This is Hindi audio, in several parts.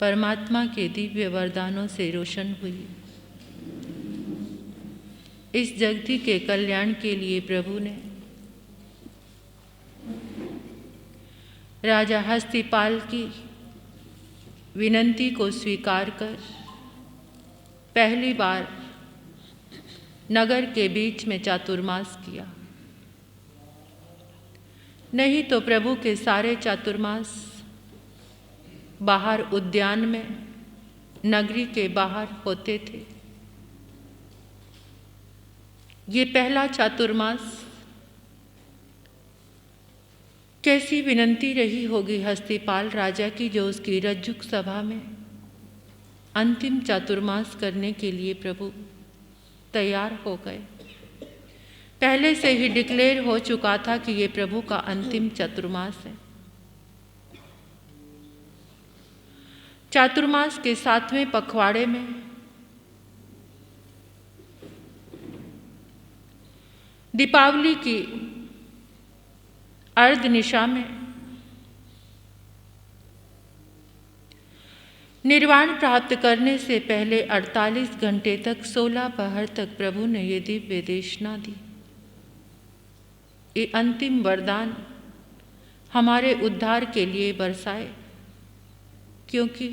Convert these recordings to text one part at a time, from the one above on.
परमात्मा के दिव्य वरदानों से रोशन हुई। इस जगती के कल्याण के लिए प्रभु ने राजा हस्तिपाल की विनंती को स्वीकार कर पहली बार नगर के बीच में चातुर्मास किया। नहीं तो प्रभु के सारे चातुर्मास बाहर उद्यान में, नगरी के बाहर होते थे। ये पहला चातुर्मास कैसी विनंती रही होगी हस्तिपाल राजा की, जो उसकी रज्जुक सभा में अंतिम चातुर्मास करने के लिए प्रभु तैयार हो गए। पहले से ही डिक्लेयर हो चुका था कि ये प्रभु का अंतिम चातुर्मास है। चातुर्मास के 7वें पखवाड़े में दीपावली की अर्ध निशा में निर्वाण प्राप्त करने से पहले 48 घंटे तक 16 पहर तक प्रभु ने ये दिव्य देशना दी। ये अंतिम वरदान हमारे उद्धार के लिए बरसाए, क्योंकि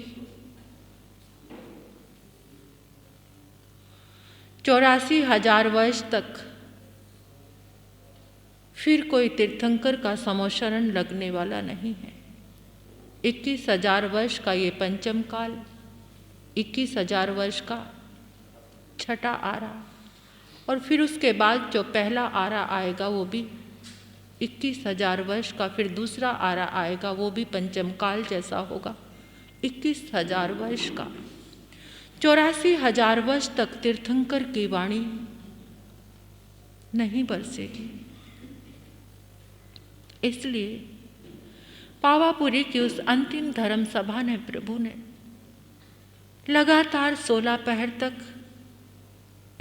84,000 वर्ष तक फिर कोई तीर्थंकर का समोशरण लगने वाला नहीं है। 21,000 वर्ष का ये पंचम काल, 21,000 वर्ष का छठा आरा, और फिर उसके बाद जो पहला आरा आएगा वो भी 21,000 वर्ष का, फिर दूसरा आरा आएगा वो भी पंचम काल जैसा होगा, 21,000 वर्ष का। 84,000 वर्ष तक तीर्थंकर की वाणी नहीं बरसेगी। इसलिए पावापुरी की उस अंतिम धर्म सभा ने प्रभु ने लगातार 16 पहर तक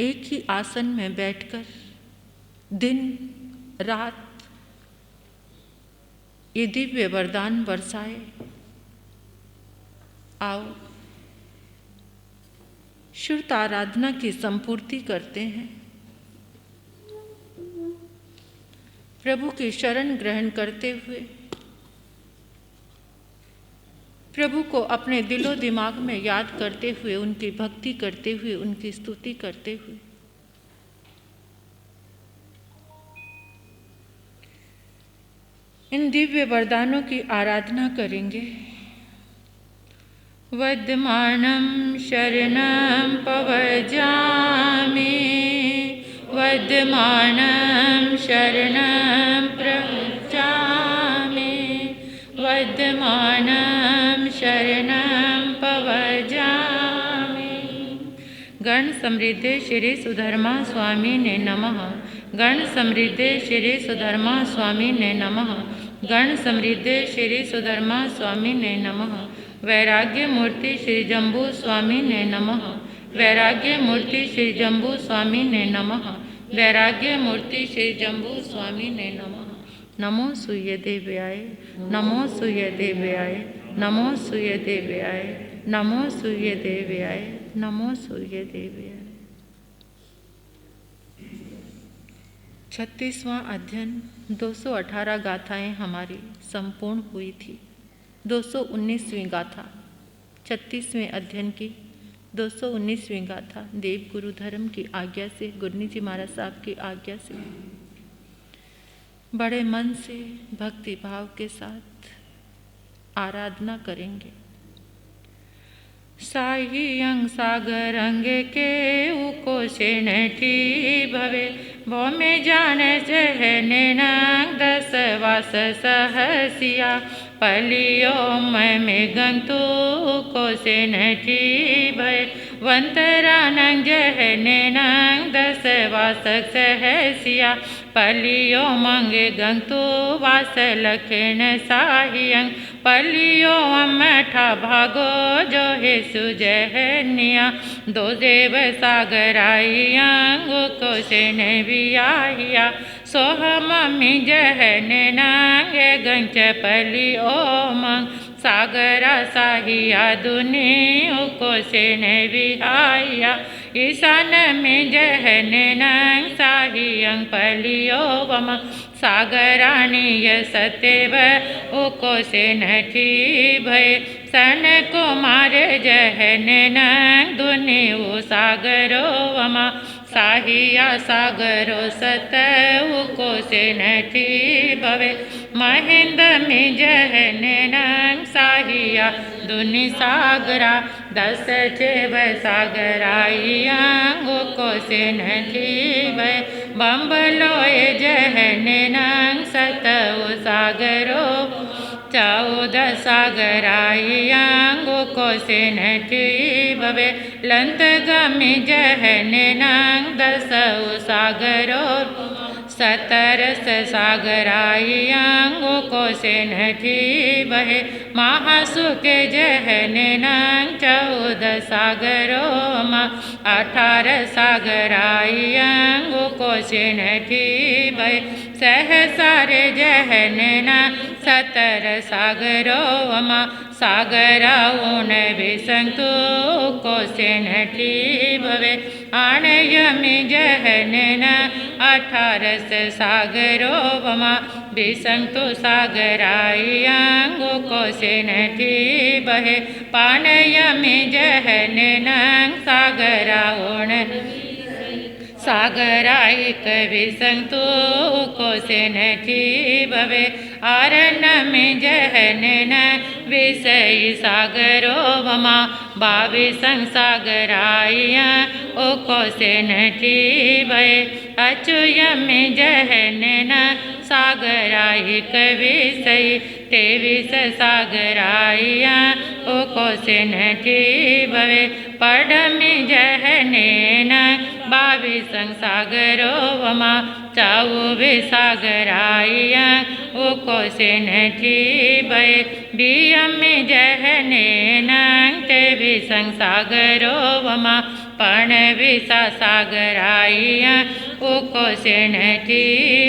एक ही आसन में बैठकर दिन रात ये दिव्य वरदान बरसाए। आओ शुद्ध आराधना की संपूर्ति करते हैं। प्रभु की शरण ग्रहण करते हुए, प्रभु को अपने दिलो दिमाग में याद करते हुए, उनकी भक्ति करते हुए, उनकी स्तुति करते हुए इन दिव्य वरदानों की आराधना करेंगे। वद्यमानं शरणं पवजामि, वद्यमानं शरणं प्रवचामि, वद्यमानं शरणं पवजामि। गण समृद्धे श्री सुधर्मा स्वामी ने नमः। गण समृद्धे श्री सुधर्मा स्वामी ने नमः। गण समृद्धे श्री सुधर्मा स्वामी ने नमः। वैराग्य मूर्ति श्री जम्बू स्वामी ने नमः। वैराग्य मूर्ति श्री जम्बू स्वामी ने नमः। वैराग्य मूर्ति श्री जम्बू स्वामी ने नमः। नमो सूर्य देव्याय, नमो सूर्य देव्याय, नमो सूर्य देव्याय, नमो सूर्य देव्याय, नमो सूर्य देव्याय। 36वां अध्ययन 218 गाथाएं हमारी संपूर्ण हुई थी। 219वीं गाथा 36वें अध्ययन की 219वीं गाथा देव गुरु धर्म की आज्ञा से, गुरनी जी महाराज साहब की आज्ञा से बड़े मन से भक्ति भाव के साथ आराधना करेंगे। साहियं सागरंगे के उकोशेन ठी भवे, वो में जाने जहने नंग 10 वास सहसिया, पलियो में गंतु कोशेन ठी भय, वंतरानंग जहने नंग 10 वासक सहसिया, पलियो मंगे गंतु वास लखेन साहियं, पलियो अमठा भागो जो हे सुजहनिया, दो देव सागराइयं कोशेन वियाहिया, सोह मम्मी जहने नंगे गंच पली ओमंग, सागरा साहिया दुनि उको सेन विहाया ईशान में जहन नंग साहियं पलियो वम सागराणीय सतेव उको सेन ठी भय सन कुमार जहन नंग दुनि उ सागरो वमा साहिया सागरो सत उको सेन ठी भवे महेंद्र में जहन नंग साहिया दुनि सागरा दस चेव सागराइया उको सेन ठी भय बम्बलोए जहन नंग सत उ सागरो चौदह सागराइया उको सेन ठी भवे लंत गमि जहन नंग दस उ सागरो सतरस सागराइया उको सेन ठी भहे महासुख जहन नंग चौदह सागरो मा 18 सागराइया उको सेन ठी भय सहसार जहन न 17 सागरो मा सागरा ऊन विसंतु को सेन ठी भवे आणयमि जहन न 18 सागरो वमा विसंतु सागराइया उको सेन ठी बहे पानयमि जहन नंग सागरा ऊन सागराइक विसंतु को सेन ठी भवे आरण में जहन न विषय सागरो वमा 22 सागराइया उको सेन ठी भये अचुय में जहन न सागराइक विषय 23 सागराइया उको सेन ठी भवे पढ़ में जहन न 22 सागरो वमा 24 सागराइया उको सेन ठी भये बियम में जहन नंग 23 सागरो वमा 25 सागराइया उको सेन ठी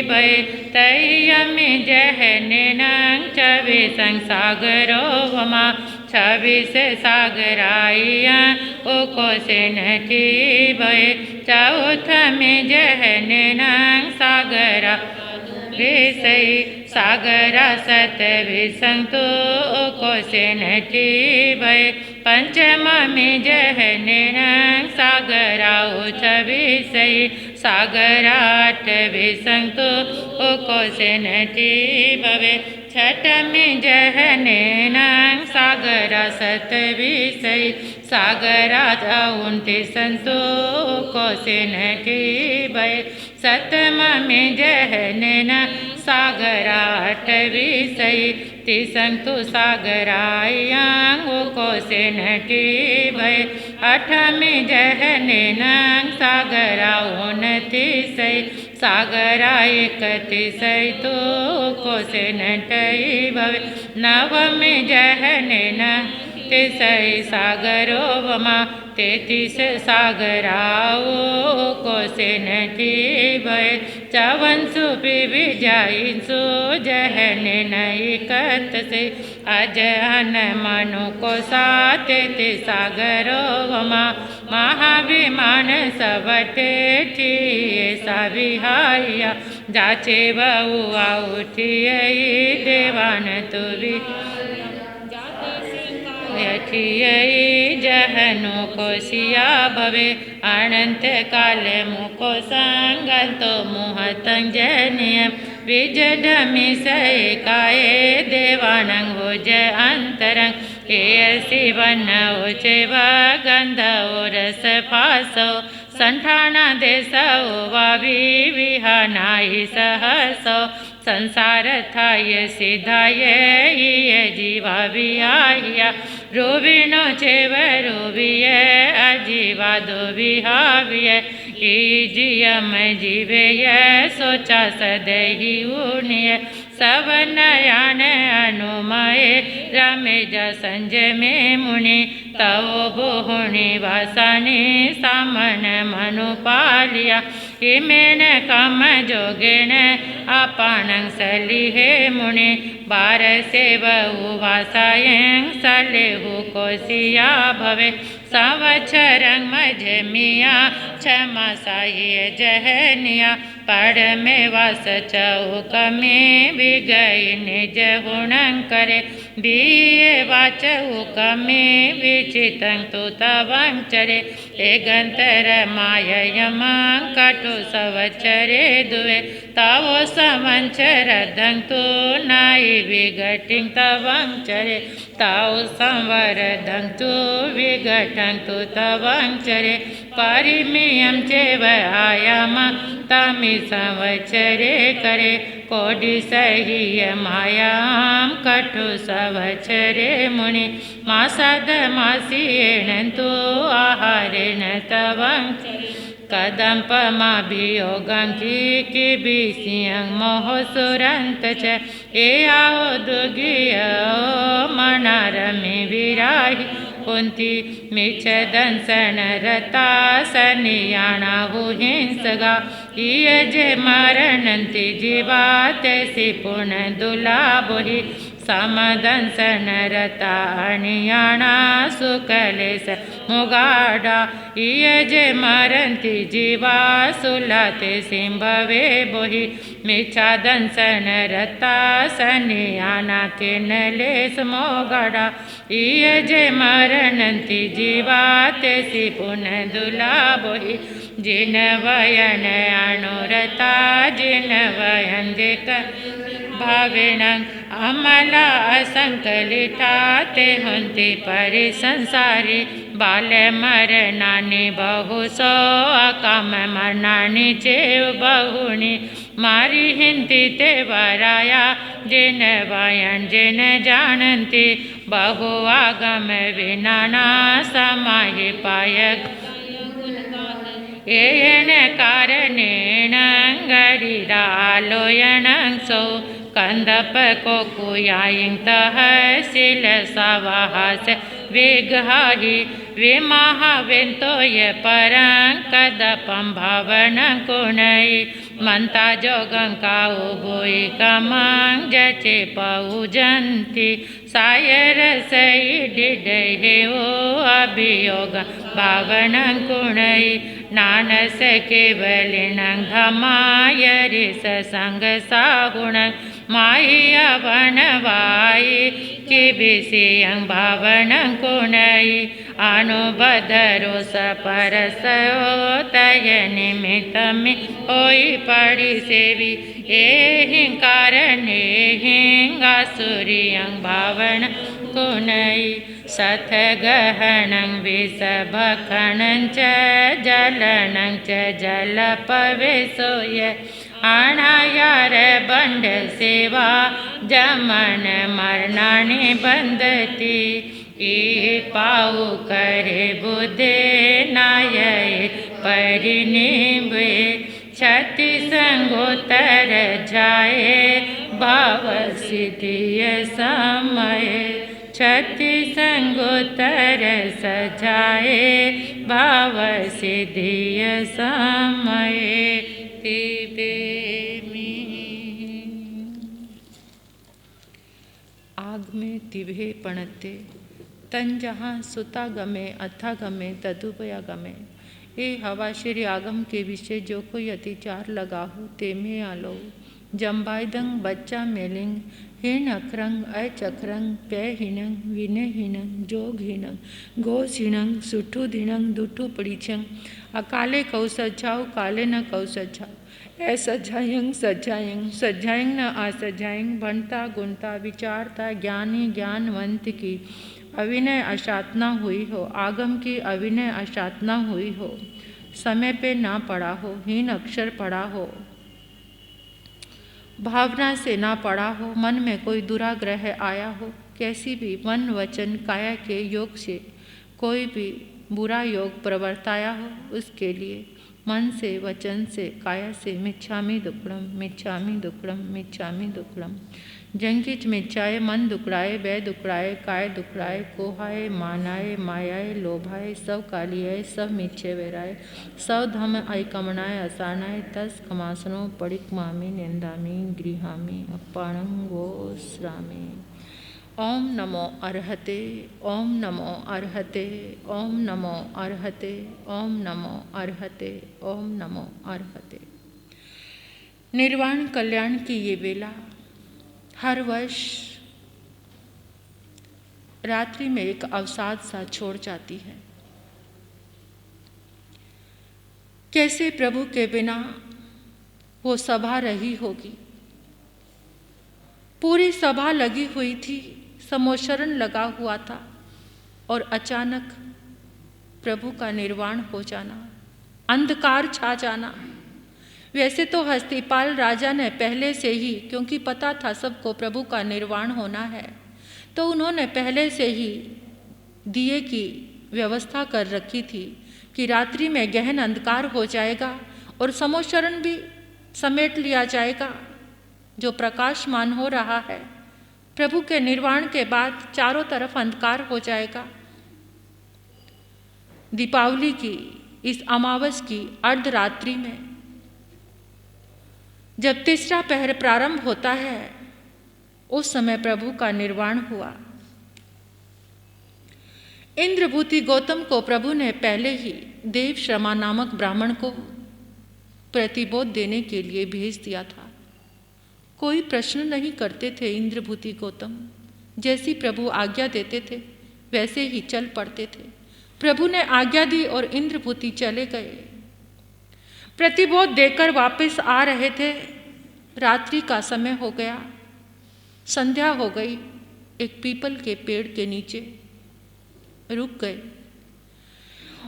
भये तयम में जहन नंग 24 सागरो वमा 26 सागराइया उको सेन ठी भये चौथ में जहन नंग सागरा विषय सागरा 27 उको सेन ठी भये पंचम में जहन नंग सागरा 26 सागरा 28 उको सेन ठी भवे छठ में जहन नंग सागरा 27 सागरा 29 उको सेन ठी भये सतम में जहन न सागरा 28 30 सागराइया उको सेन ठी भये 8 में जहन नंग सागरा 29 सागरा 31 तो उको सेन ठी भवे 9 में जहन न 33 सागरो वमा 33 सागरा उको सेन ठी भये 54 विजयसु जहन न 31 अजहन मनु को 33 सागरो वमा महाभिमान सबटे ठी सविहाया जाचे बहुआ उठिए देवान तुरी यठियै जहनु को सिया भवे अनंत काल मुको संगतो मुहतं जनिय विजडमि सय काये देवानंग भुज अंतरंग केयसी वन उचेव गंध रस फासो संठाना देसो वावी विहानाई सहसो संसार थाय सिधाय ये जीवा विहाया रोविनो चेव रोविय अजीवा दो विहाविय ईजियम जीवेय सोचा सदहि उनिय सब नयन अनुमय रमेज संजय में मुनि तव बोहुनि वासनि सामन मनु पालिया इमेन कम जोगेन अपाणं सलिहे मुने बार सेव उवासायं सलेहु कोसिया भवे संवत्सरं मझमिया क्षमा साहिय जहनिया पढ़ में वास चौक में विगई निज गुणं करे बीए वाचौक में विचितं तु तवं चरे एगंतर माययमं कटु संवत्सरे दुवे तावो संवत्सर दंतु नाई विघटिं तवं चरे तावो संवर दंतु विघटं तु तवं चरे परिमेयं चेव आयामा तमि संवत्सरे करे कोडि सह्य मायां कटु संवत्सरे मुनि मासाद मासीयेण तु आहारेण तवं कदम्पमभियोगं किबिसियं मोहसुरन्त च एयाओ दुगियो मनारमि विराहि कुंती मिच्छदंसन रता सनियाणा हुहिंसगा इयजे मरणन्ति जीवा तेसि पुनः दुलाबोहि समदंसन रता अनियाणा सुकलेस मुगाडा इयजे मरन्ति जीवा सुलाते सिंभवे बोहि मिच्छादंसन रता सनियाणा किनलेस मोगाडा इयजे मरणन्ति जीवा तेसि पुनः दुलाबोहि जिन वयन अनुरता जिन वयन देख भाविणं अमला असंकलिता ते हन्ति परिसंसारी बाल मरणानि बहुसो अकाम मरणानि चेव बहुनि मारी हिंती ते वराया जिन वयन जिन जानन्ति बहु आगम विनाना समाहि पायक येन कारणेन गरीरालोयनं सौ कंदप कोकुयायिं तहसील सवाहस विगहाहि विमहाविन्तोय परं कदपं भावनं कुणै मंता जोगं काउ भूय कमं जचे पौजन्ति सायरसै डिडहे ओ अभियोग भावनं कुणै नानस केवलिनं धमायरिस संग सागुणं माया वनवायि किबिसियं भावनं कुणै अनुबधरो सपरसो तय निमित्तमि होई पड़ी सेवी एहिं कारणे हिंगासुरियं भावन कुणै सथ गहनं विषभखनं च जलनं च जलपवेशोय अनायार बंड सेवा जमन मरणानि बंदती ई पाऊ करे बुद्धे नाये परिनिभे छति संगोतर जाए भाव सिद्धिय समय छति संगोतर सजाए भाव सिद्धिय समय तिबे आग में तिभे पणते तन जहाँ सुता गमे अथा गमे तदुपया गमे ए हवा श्री आगम के विषय जो कोई अतिचार लगाहु ते में आलो जम्बायदंग बच्चा मेलिंग हीन अखरंग अचक्रंग पैहीनंग विनहीनंग जोगहीनंग गोसीनंग सुठु दिनंग दुठु पड़ीछंग अकाले कौ सज्जाओ काले न कौ सज्जाओ ए सज्जायंग सज्जायंग सज्जायंग न असज्जायंग बनता गुणता विचारता ज्ञानी ज्ञानवंत की अविनय अशातना हुई हो आगम की अविनय अशातना हुई हो समय पे ना पड़ा हो हीन अक्षर पड़ा हो भावना से ना पड़ा हो मन में कोई दुराग्रह आया हो कैसी भी मन वचन काया के योग से कोई भी बुरा योग प्रवर्ताया हो उसके लिए मन से वचन से काया से मिच्छामि दुक्कडम मिच्छामि दुक्कडम मिच्छामि दुक्कडम जंकिच मिचाए मन दुकड़ाए बै दुकड़ाए काय दुकड़ाए कोहाए मानाए मायाए लोभाए सब कालियाए सब मिच्छे वेराए सब धम आई कमनाए असानाए तस खमासनो पड़िक मामी निंदामी गृहामी अपाणंगो श्रामी। ओम नमो अर्हते ओम नमो अर्हते ओम नमो अर्हते ओम नमो अर्हते ओम नमो अर्हते। निर्वाण कल्याण की ये वेला हर वर्ष रात्रि में एक अवसाद सा छोड़ जाती है। कैसे प्रभु के बिना वो सभा रही होगी। पूरी सभा लगी हुई थी, समोशरण लगा हुआ था और अचानक प्रभु का निर्वाण हो जाना, अंधकार छा जाना। वैसे तो हस्तिपाल राजा ने पहले से ही, क्योंकि पता था सबको प्रभु का निर्वाण होना है, तो उन्होंने पहले से ही दिए की व्यवस्था कर रखी थी कि रात्रि में गहन अंधकार हो जाएगा और समोशरण भी समेट लिया जाएगा जो प्रकाशमान हो रहा है। प्रभु के निर्वाण के बाद चारों तरफ अंधकार हो जाएगा। दीपावली की इस अमावस की अर्धरात्रि में जब तीसरा पहर प्रारंभ होता है, उस समय प्रभु का निर्वाण हुआ। इंद्रभूति गौतम को प्रभु ने पहले ही देव श्रमा नामक ब्राह्मण को प्रतिबोध देने के लिए भेज दिया था। कोई प्रश्न नहीं करते थे इंद्रभूति गौतम, जैसी प्रभु आज्ञा देते थे वैसे ही चल पड़ते थे। प्रभु ने आज्ञा दी और इंद्रभूति चले गए। प्रतिबोध देकर वापस आ रहे थे, रात्रि का समय हो गया, संध्या हो गई। एक पीपल के पेड़ के नीचे रुक गए।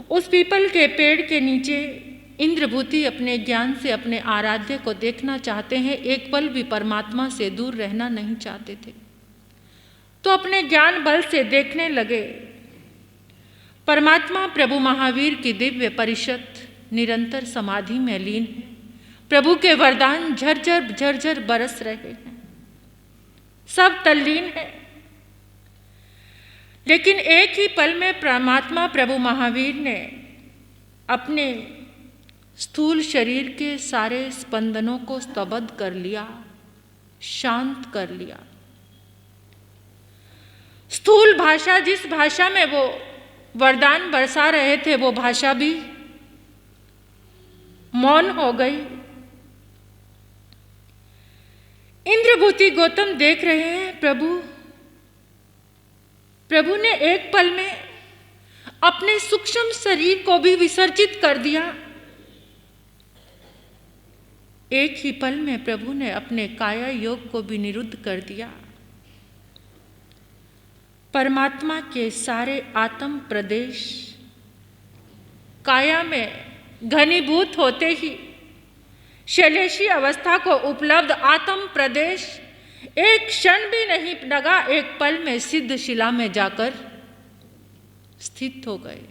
उस पीपल के पेड़ के नीचे इंद्रभूति अपने ज्ञान से अपने आराध्य को देखना चाहते हैं, एक पल भी परमात्मा से दूर रहना नहीं चाहते थे, तो अपने ज्ञान बल से देखने लगे। परमात्मा प्रभु महावीर की दिव्य परिषद निरंतर समाधि में लीन है। प्रभु के वरदान झरझर झरझर बरस रहे हैं, सब तल्लीन है। लेकिन एक ही पल में परमात्मा प्रभु महावीर ने अपने स्थूल शरीर के सारे स्पंदनों को स्तब्ध कर लिया, शांत कर लिया। स्थूल भाषा, जिस भाषा में वो वरदान बरसा रहे थे, वो भाषा भी मौन हो गई। इंद्रभूति गौतम देख रहे हैं प्रभु ने एक पल में अपने सूक्ष्म शरीर को भी विसर्जित कर दिया। एक ही पल में प्रभु ने अपने काया योग को भी निरुद्ध कर दिया। परमात्मा के सारे आत्म प्रदेश काया में घनीभूत होते ही शैलेशी अवस्था को उपलब्ध आत्म प्रदेश एक क्षण भी नहीं लगा, एक पल में सिद्ध शिला में जाकर स्थित हो गए।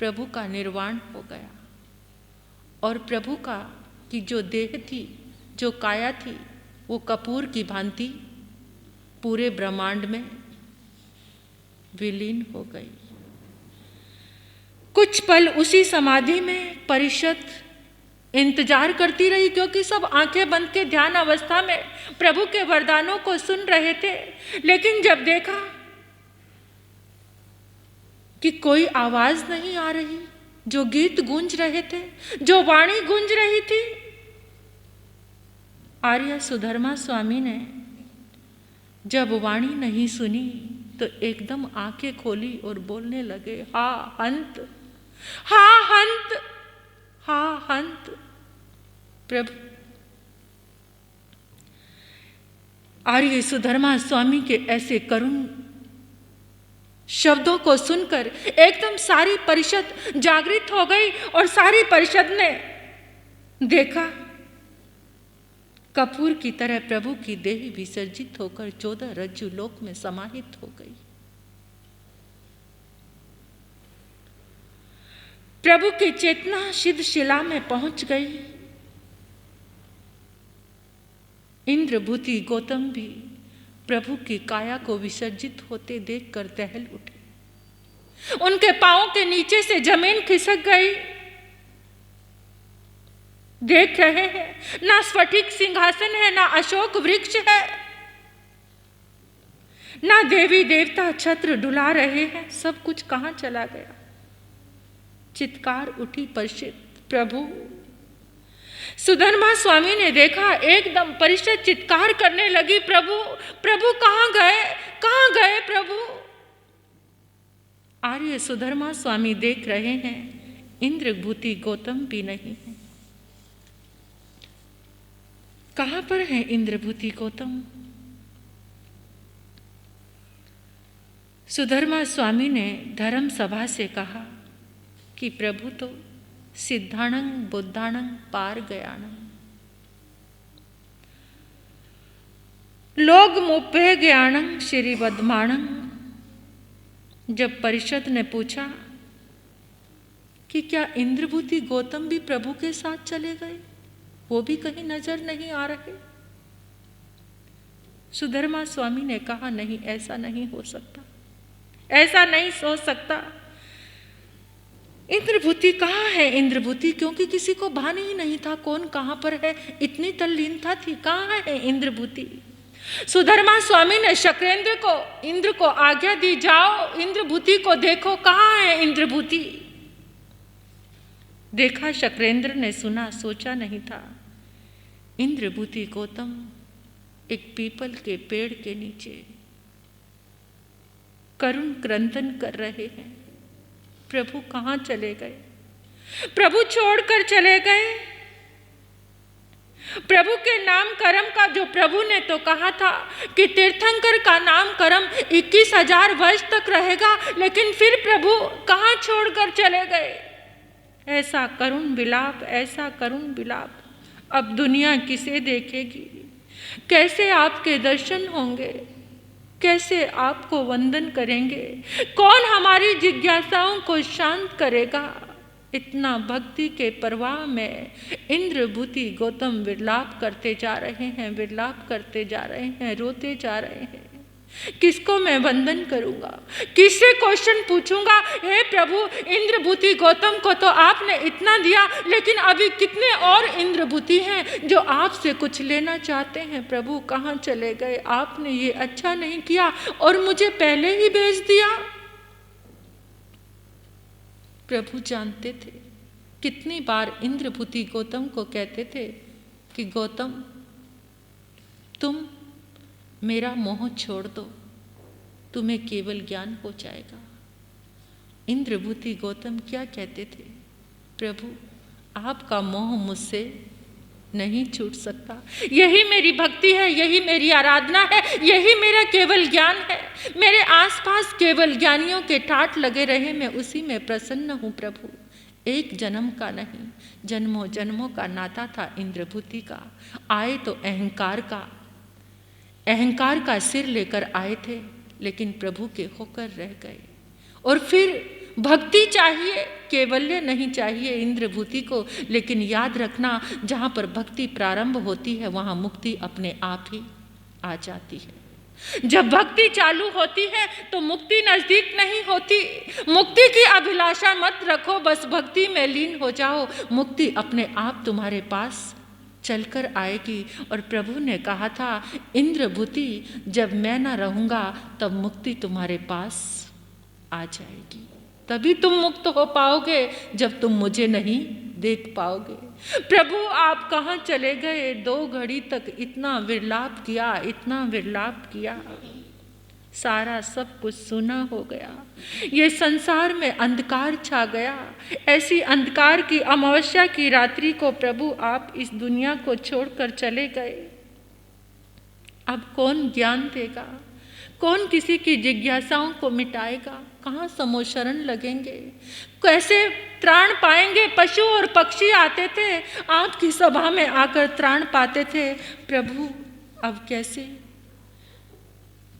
प्रभु का निर्वाण हो गया और प्रभु का की जो देह थी, जो काया थी, वो कपूर की भांति पूरे ब्रह्मांड में विलीन हो गई। कुछ पल उसी समाधि में परिषद इंतजार करती रही, क्योंकि सब आंखें बंद के ध्यान अवस्था में प्रभु के वरदानों को सुन रहे थे। लेकिन जब देखा कि कोई आवाज नहीं आ रही, जो गीत गूंज रहे थे, जो वाणी गूंज रही थी, आर्य सुधर्मा स्वामी ने जब वाणी नहीं सुनी तो एकदम आंखें खोली और बोलने लगे, हा हंत, हा हंत, हा हंत। प्रभु आर्य सुधर्मा स्वामी के ऐसे करुण शब्दों को सुनकर एकदम सारी परिषद जागृत हो गई और सारी परिषद ने देखा कपूर की तरह प्रभु की देह विसर्जित होकर 14 रज्जु लोक में समाहित हो गई। प्रभु की चेतना सिद्ध शिला में पहुंच गई। इंद्रभूति गौतम भी प्रभु की काया को विसर्जित होते देखकर दहल उठे। उनके पांवों के नीचे से जमीन खिसक गई। देख रहे हैं ना स्फटिक सिंहासन है, ना अशोक वृक्ष है, ना देवी देवता छत्र डुला रहे हैं। सब कुछ कहां चला गया? चित्कार उठी परिषद, प्रभु। सुधर्मा स्वामी ने देखा, एकदम परिषद चित्कार करने लगी, प्रभु प्रभु कहां गए, कहां गए प्रभु? आर्य सुधर्मा स्वामी देख रहे हैं, इंद्रभूति गौतम भी नहीं है। कहां पर है इंद्रभूति गौतम? सुधर्मा स्वामी ने धर्म सभा से कहा कि प्रभु तो सिद्धाणं बुद्धाणं पार गयाणं, लोग मुप्पे ज्ञाणं श्री बदमाणं। जब परिषद ने पूछा कि क्या इंद्रभूति गौतम भी प्रभु के साथ चले गए, वो भी कहीं नजर नहीं आ रहे, सुधर्मा स्वामी ने कहा नहीं, ऐसा नहीं हो सकता, ऐसा नहीं सोच सकता। इंद्रभूति कहाँ है? इंद्रभूति क्योंकि किसी को भान ही नहीं था कौन कहाँ पर है, इतनी तल्लीनता थी। कहाँ है इंद्रभूति? सुधर्मा स्वामी ने शक्रेंद्र को, इंद्र को आज्ञा दी, जाओ इंद्रभूति को देखो, कहाँ है इंद्रभूति? देखा शक्रेंद्र ने, सुना, सोचा नहीं था। इंद्रभूति गौतम एक पीपल के पेड़ के नीचे करुण क्रंदन कर रहे हैं। प्रभु कहाँ चले गए? प्रभु छोड़कर चले गए। प्रभु के नाम कर्म का, जो प्रभु ने तो कहा था कि तीर्थंकर का नाम कर्म 21,000 वर्ष तक रहेगा, लेकिन फिर प्रभु कहाँ छोड़कर चले गए? ऐसा करुण विलाप, ऐसा करुण विलाप। अब दुनिया किसे देखेगी? कैसे आपके दर्शन होंगे? कैसे आपको वंदन करेंगे? कौन हमारी जिज्ञासाओं को शांत करेगा? इतना भक्ति के प्रवाह में इंद्रभूति गौतम विलाप करते जा रहे हैं, विलाप करते जा रहे हैं, रोते जा रहे हैं। किसको मैं वंदन करूंगा? किससे क्वेश्चन पूछूंगा? हे प्रभु, इंद्रभूति गौतम को तो आपने इतना दिया, लेकिन अभी कितने और इंद्रभूति हैं जो आपसे कुछ लेना चाहते हैं। प्रभु कहाँ चले गए? आपने ये अच्छा नहीं किया और मुझे पहले ही भेज दिया। प्रभु जानते थे। कितनी बार इंद्रभूति गौतम को कहते थे कि गौतम, तुम मेरा मोह छोड़ दो, तुम्हें केवल ज्ञान हो जाएगा। इंद्रभूति गौतम क्या कहते थे? प्रभु, आपका मोह मुझसे नहीं छूट सकता। यही मेरी भक्ति है, यही मेरी आराधना है, यही मेरा केवल ज्ञान है। मेरे आसपास केवल ज्ञानियों के ठाट लगे रहे, मैं उसी में प्रसन्न हूँ प्रभु। एक जन्म का नहीं, जन्मों जन्मों का नाता था इंद्रभूति का। आए तो अहंकार का सिर लेकर आए थे, लेकिन प्रभु के होकर रह गए। और फिर भक्ति चाहिए, केवल्य नहीं चाहिए इंद्रभूति को। लेकिन याद रखना, जहाँ पर भक्ति प्रारंभ होती है वहाँ मुक्ति अपने आप ही आ जाती है। जब भक्ति चालू होती है तो मुक्ति नजदीक नहीं होती। मुक्ति की अभिलाषा मत रखो, बस भक्ति में लीन हो जाओ, मुक्ति अपने आप तुम्हारे पास चलकर आएगी। और प्रभु ने कहा था, इंद्रभूति, जब मैं ना रहूँगा तब मुक्ति तुम्हारे पास आ जाएगी। तभी तुम मुक्त हो पाओगे जब तुम मुझे नहीं देख पाओगे। प्रभु आप कहाँ चले गए? 2 घड़ी तक इतना विलाप किया, इतना विलाप किया, सारा सब कुछ सुना हो गया। ये संसार में अंधकार छा गया। ऐसी अंधकार की अमावस्या की रात्रि को प्रभु आप इस दुनिया को छोड़कर चले गए। अब कौन ज्ञान देगा? कौन किसी की जिज्ञासाओं को मिटाएगा? कहाँ समोशरण लगेंगे? कैसे त्राण पाएंगे? पशु और पक्षी आते थे, आपकी सभा में आकर त्राण पाते थे। प्रभु अब कैसे?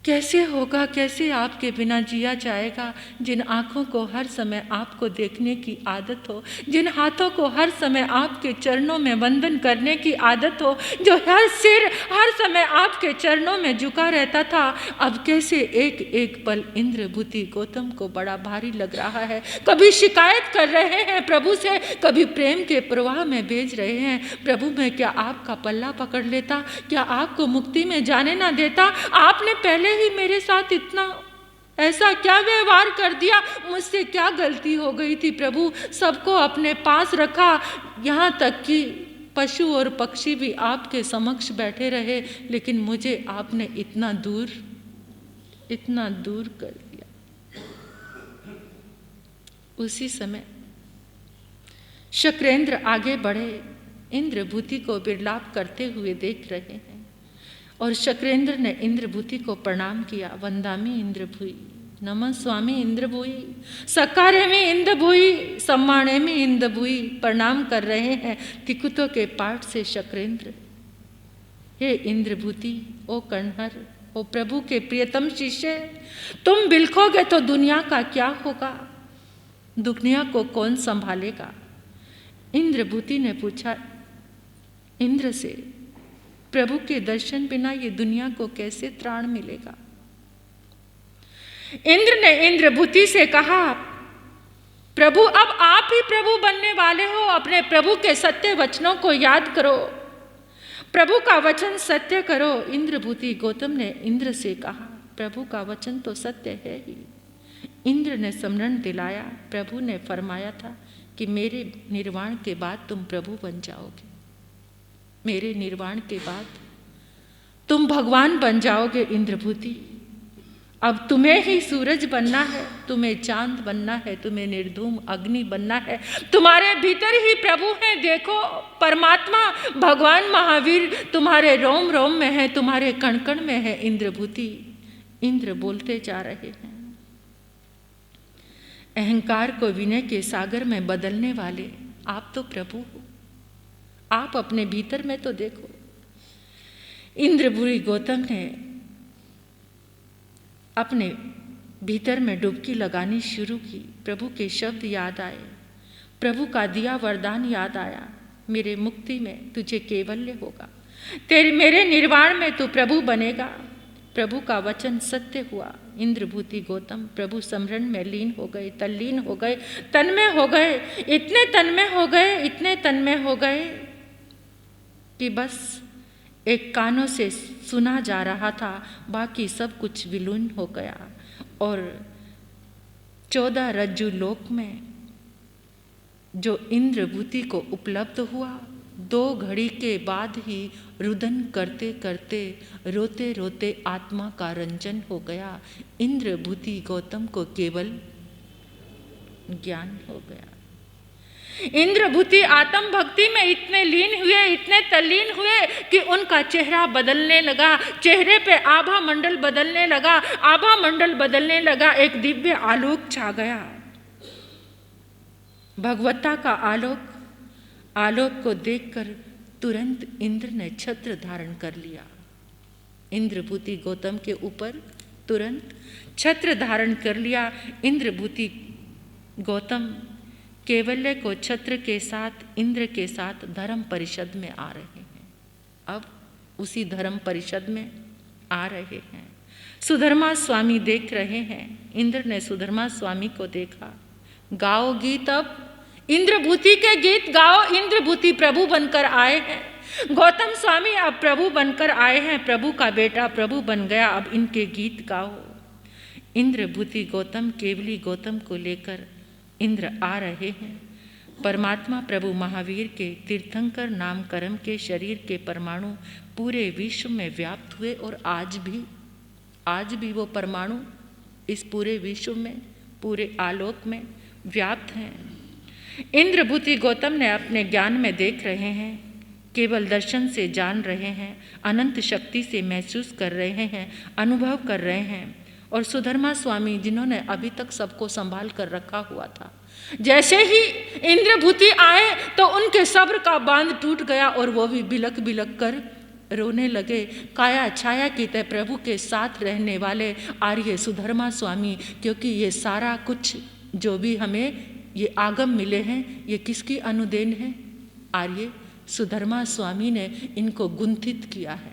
कैसे होगा, कैसे आपके बिना जिया जाएगा। जिन आँखों को हर समय आपको देखने की आदत हो, जिन हाथों को हर समय आपके चरणों में वंदन करने की आदत हो, जो हर सिर हर समय आपके चरणों में झुका रहता था, अब कैसे एक एक पल इंद्रभूति गौतम को बड़ा भारी लग रहा है। कभी शिकायत कर रहे हैं प्रभु से, कभी प्रेम के प्रवाह में भेज रहे हैं, प्रभु मैं क्या आपका पल्ला पकड़ लेता, क्या आपको मुक्ति में जाने ना देता। आपने पहले ही मेरे साथ इतना ऐसा क्या व्यवहार कर दिया, मुझसे क्या गलती हो गई थी प्रभु। सबको अपने पास रखा, यहाँ तक कि पशु और पक्षी भी आपके समक्ष बैठे रहे, लेकिन मुझे आपने इतना दूर कर दिया। उसी समय शक्रेंद्र आगे बढ़े, इंद्रभूति को विलाप करते हुए देख रहे हैं, और शक्रेंद्र ने इंद्रभूति को प्रणाम किया। वंदामि इंद्रभूई, नमः स्वामी इंद्रभूई, सकारेमि इंद्रभूई, सम्मानेमि इंद्रभूई, प्रणाम कर रहे हैं तिकुतों के पाठ से शक्रेंद्र। हे इंद्रभूति, ओ कण्हर, ओ प्रभु के प्रियतम शिष्य, तुम बिलखोगे तो दुनिया का क्या होगा, दुनिया को कौन संभालेगा। इंद्रभूति ने पूछा इंद्र से, प्रभु के दर्शन बिना ये दुनिया को कैसे त्राण मिलेगा। इंद्र ने इंद्रभूति से कहा, प्रभु अब आप ही प्रभु बनने वाले हो, अपने प्रभु के सत्य वचनों को याद करो, प्रभु का वचन सत्य करो। इंद्रभूति गौतम ने इंद्र से कहा, प्रभु का वचन तो सत्य है ही। इंद्र ने स्मरण दिलाया, प्रभु ने फरमाया था कि मेरे निर्वाण के बाद तुम प्रभु बन जाओगे, मेरे निर्वाण के बाद तुम भगवान बन जाओगे। इंद्रभूति, अब तुम्हें ही सूरज बनना है, तुम्हें चांद बनना है, तुम्हें निर्धूम अग्नि बनना है, तुम्हारे भीतर ही प्रभु हैं। देखो परमात्मा भगवान महावीर तुम्हारे रोम रोम में है, तुम्हारे कण कण में है। इंद्रभूति, इंद्र बोलते जा रहे हैं। अहंकार को विनय के सागर में बदलने वाले आप तो प्रभु हो, आप अपने भीतर में तो देखो। इंद्रभूति गौतम ने अपने भीतर में डुबकी लगानी शुरू की। प्रभु के शब्द याद आए, प्रभु का दिया वरदान याद आया, मेरे मुक्ति में तुझे कैवल्य होगा, तेरे मेरे निर्वाण में तू प्रभु बनेगा। प्रभु का वचन सत्य हुआ। इंद्रभूति गौतम प्रभु स्मरण में लीन हो गए, तल्लीन हो गए, तन्मय हो गए, इतने तन्मय हो गए, इतने तन्मय हो गए कि बस एक कानों से सुना जा रहा था, बाकी सब कुछ विलीन हो गया। और 14 रज्जु लोक में जो इंद्रभूति को उपलब्ध हुआ, 2 घड़ी के बाद ही रुदन करते करते रोते रोते आत्मा का रंजन हो गया। इंद्रभूति गौतम को केवल ज्ञान हो गया। इंद्रभूति आत्म भक्ति में इतने लीन हुए, इतने तल्लीन हुए कि उनका चेहरा बदलने लगा, चेहरे पे आभा मंडल बदलने लगा, आभा मंडल बदलने लगा, एक दिव्य आलोक छा गया, भगवत्ता का आलोक। आलोक को देखकर तुरंत इंद्र ने छत्र धारण कर लिया। इंद्रभूति गौतम के ऊपर तुरंत छत्र धारण कर लिया। इंद्रभूति गौतम कैवल्य को छत्र के साथ, इंद्र के साथ धर्म परिषद में आ रहे हैं। अब उसी धर्म परिषद में आ रहे हैं। सुधर्मा स्वामी देख रहे हैं। इंद्र ने सुधर्मा स्वामी को देखा। गाओ गीत, अब इंद्रभूति के गीत गाओ। इंद्रभूति प्रभु बनकर आए हैं। गौतम स्वामी अब प्रभु बनकर आए हैं, प्रभु का बेटा प्रभु बन गया, अब इनके गीत गाओ। इंद्रभूति गौतम केवली गौतम को लेकर इंद्र आ रहे हैं। परमात्मा प्रभु महावीर के तीर्थंकर नाम कर्म के शरीर के परमाणु पूरे विश्व में व्याप्त हुए और आज भी वो परमाणु इस पूरे विश्व में, पूरे आलोक में व्याप्त हैं। इंद्रभूति गौतम ने अपने ज्ञान में देख रहे हैं, केवल दर्शन से जान रहे हैं, अनंत शक्ति से महसूस कर रहे हैं, अनुभव कर रहे हैं। और सुधर्मा स्वामी जिन्होंने अभी तक सबको संभाल कर रखा हुआ था, जैसे ही इंद्रभूति आए तो उनके सब्र का बांध टूट गया और वो भी बिलक बिलक कर रोने लगे। काया छाया की तरह प्रभु के साथ रहने वाले आर्य सुधर्मा स्वामी, क्योंकि ये सारा कुछ जो भी हमें ये आगम मिले हैं ये किसकी अनुदेन है? आर्य सुधर्मा स्वामी ने इनको गुंथित किया है।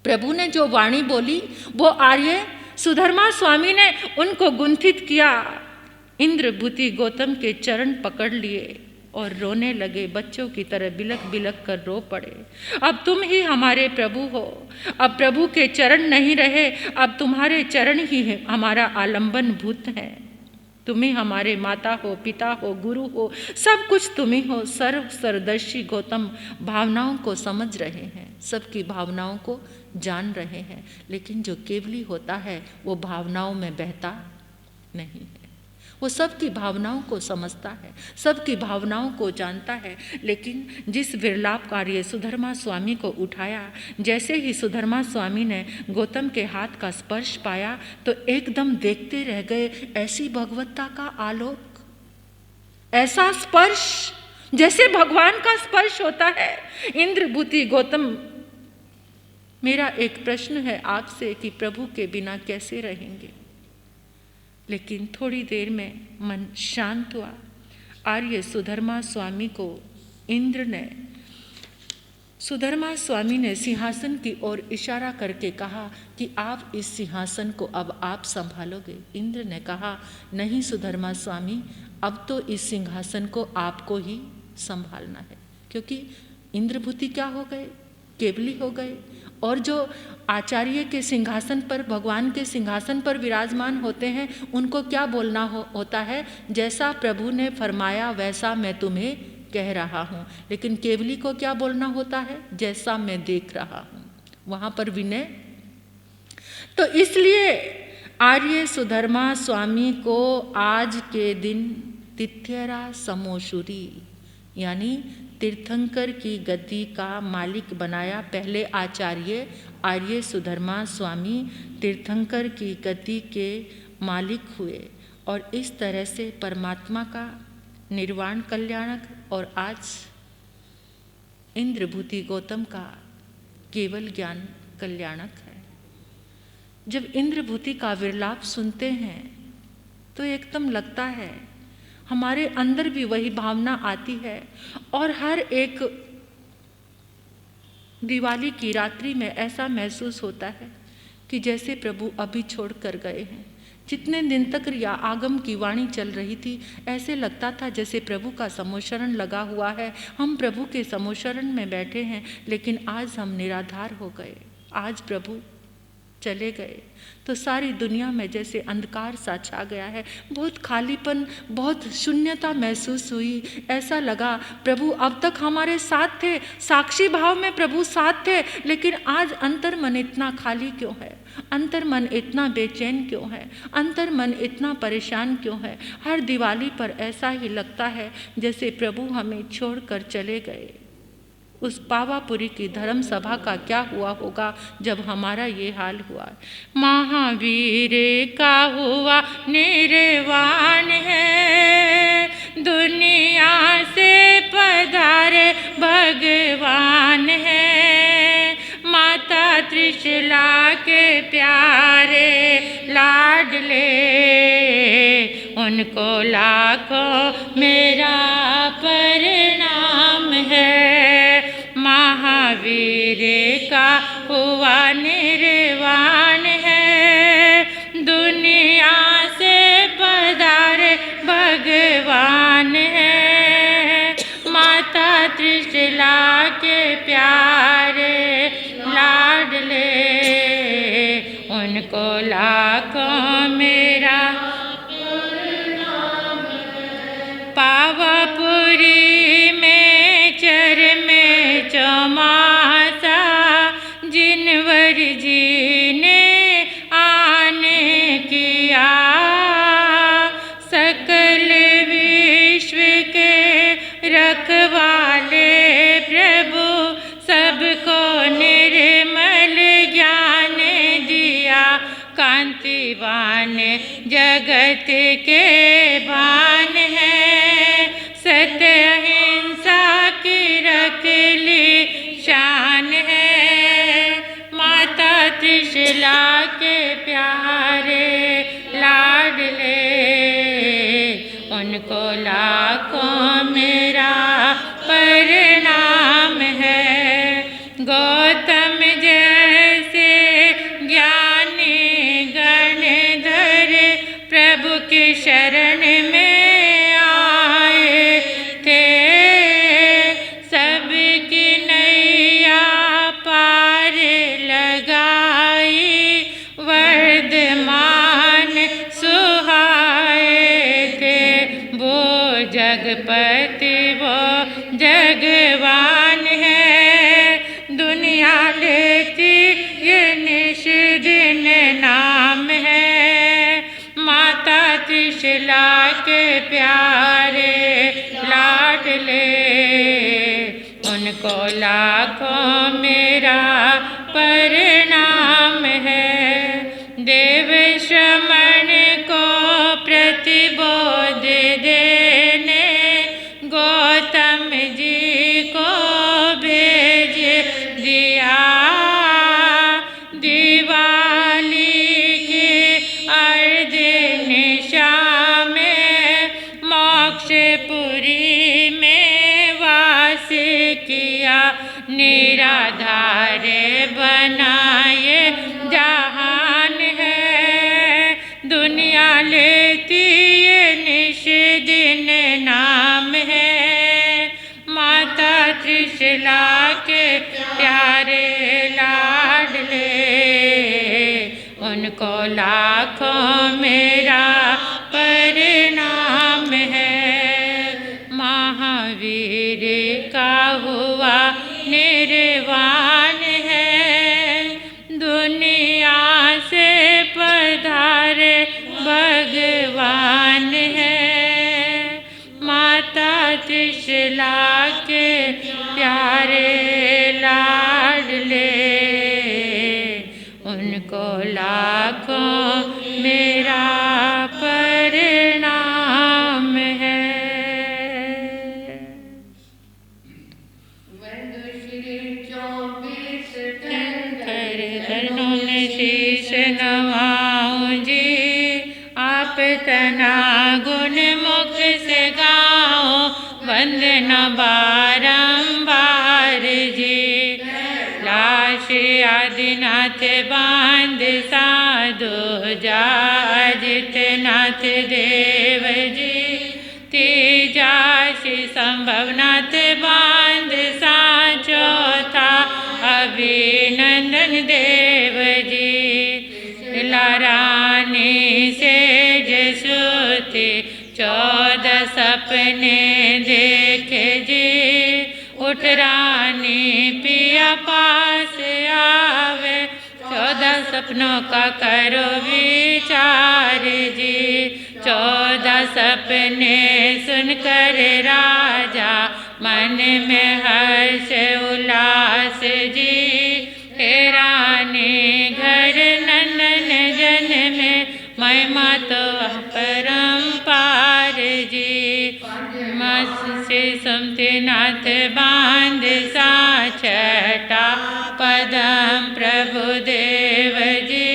प्रभु ने जो वाणी बोली वो आर्य सुधर्मा स्वामी ने उनको गुंथित किया। इंद्रभूति गौतम के चरण पकड़ लिए और रोने लगे, बच्चों की तरह बिलक बिलक कर रो पड़े। अब तुम ही हमारे प्रभु हो, अब प्रभु के चरण नहीं रहे, अब तुम्हारे चरण ही हमारा आलंबन भूत है। तुम ही हमारे माता हो, पिता हो, गुरु हो, सब कुछ तुम ही हो। सर्व सर्वदर्शी गौतम भावनाओं को समझ रहे हैं, सबकी भावनाओं को जान रहे हैं, लेकिन जो केवली होता है वो भावनाओं में बहता नहीं है। वो सबकी भावनाओं को समझता है, सबकी भावनाओं को जानता है। लेकिन जिस विरलाप कार्य सुधर्मा स्वामी को उठाया, जैसे ही सुधर्मा स्वामी ने गौतम के हाथ का स्पर्श पाया तो एकदम देखते रह गए। ऐसी भगवत्ता का आलोक, ऐसा स्पर्श जैसे भगवान का स्पर्श होता है। इंद्रभूति गौतम, मेरा एक प्रश्न है आपसे कि प्रभु के बिना कैसे रहेंगे? लेकिन थोड़ी देर में मन शांत हुआ। आर्य सुधर्मा स्वामी को इंद्र ने, सुधर्मा स्वामी ने सिंहासन की ओर इशारा करके कहा कि आप इस सिंहासन को अब आप संभालोगे। इंद्र ने कहा, नहीं सुधर्मा स्वामी, अब तो इस सिंहासन को आपको ही संभालना है, क्योंकि इंद्रभूति क्या हो गए? केवली हो गए। और जो आचार्य के सिंहासन पर, भगवान के सिंहासन पर विराजमान होते हैं, उनको क्या बोलना होता है? जैसा प्रभु ने फरमाया वैसा मैं तुम्हें कह रहा हूँ। लेकिन केवली को क्या बोलना होता है? जैसा मैं देख रहा हूँ। वहाँ पर विनय। तो इसलिए आर्य सुधर्मा स्वामी को आज के दिन तिथ्यरा समोशुरी यानी तीर्थंकर की गद्दी का मालिक बनाया। पहले आचार्य आर्य सुधर्मा स्वामी तीर्थंकर की गद्दी के मालिक हुए और इस तरह से परमात्मा का निर्वाण कल्याणक और आज इंद्रभूति गौतम का केवल ज्ञान कल्याणक है। जब इंद्रभूति का विरलाप सुनते हैं तो एकदम लगता है हमारे अंदर भी वही भावना आती है। और हर एक दिवाली की रात्रि में ऐसा महसूस होता है कि जैसे प्रभु अभी छोड़ कर गए हैं। जितने दिन तक या आगम की वाणी चल रही थी, ऐसे लगता था जैसे प्रभु का समोशरण लगा हुआ है, हम प्रभु के समोशरण में बैठे हैं। लेकिन आज हम निराधार हो गए, आज प्रभु चले गए तो सारी दुनिया में जैसे अंधकार सा छा गया है। बहुत खालीपन, बहुत शून्यता महसूस हुई। ऐसा लगा प्रभु अब तक हमारे साथ थे, साक्षी भाव में प्रभु साथ थे, लेकिन आज अंतर मन इतना खाली क्यों है? अंतर मन इतना बेचैन क्यों है? अंतर मन इतना परेशान क्यों है? हर दिवाली पर ऐसा ही लगता है जैसे प्रभु हमें छोड़कर चले गए। उस पावापुरी की धर्म सभा का क्या हुआ होगा जब हमारा ये हाल हुआ। महावीर का हुआ निर्वाण है, दुनिया से पधारे भगवान है। माता त्रिशला के प्यारे लाडले, उनको लाखों मेरा प्रणाम है। महावीर का हुआ निर्वाण है, दुनिया से पधारे भगवान है। माता त्रिशला के प्यारे लाडले, उनको लाखों मेरा पावापुरी में चर में चौमासा, जिनवर जी ने आने किया। सकल विश्व के रखवाले प्रभु, सबको निर्मल ज्ञान दिया। कांतिवान जगत के भान है, सत्य अहिंसा की रख ली शान है। उनको लाखों मेरा प्रणाम है। गौतम जैसे ज्ञानी गणधर प्रभु की शरण में आए थे, सबकी नैया पार लगाई, वर्धमान सुहाए थे। वो जगपति वो जगवान है, दुनिया लेती ये निश दिन नाम है। माता त्रिशला के प्यारे लाडले, उनको लाखों मेरा प्रणाम है। देव श्रमण को प्रतिबोध देने गौतम जी को भेज दिया। दिवाली की अर्ध निशा में मोक्षपुरी में वास किया, निराधार बनाए जहान है। दुनिया लेती ये निश दिन नाम है, माता त्रिशला के प्यारे लाडले, उनको लाखों मेरा प्रणाम है। महावीर का हुआ निर्वाण है, दुनिया से पधारे भगवान है। माता त्रिशला के प्यारे लाडले, उनको लाखों मेरा प्रणाम है। उन्होंने शीश नवाऊं जी, आप तना गुण मुख से गाओ, वंदना बारंबार जी। लाश आदिनाथ बांध साधु जाजितनाथ देव जी, तीजाश संभवनाथ बांध सा चौथा अभिनंदन देव जी। लारानी से जसुते 14 सपने देखे जी, उठ रानी पिया पास आवे, 14 सपनों का करो विचार जी। 14 सपने सुनकर राजा मन में हर्ष उल्लास जी। हे रानी घर नंदन जन में महिमा तो परम्पार जी। मत्स्य से समतिनाथ बांध सा छठा पदम प्रभु देव जी।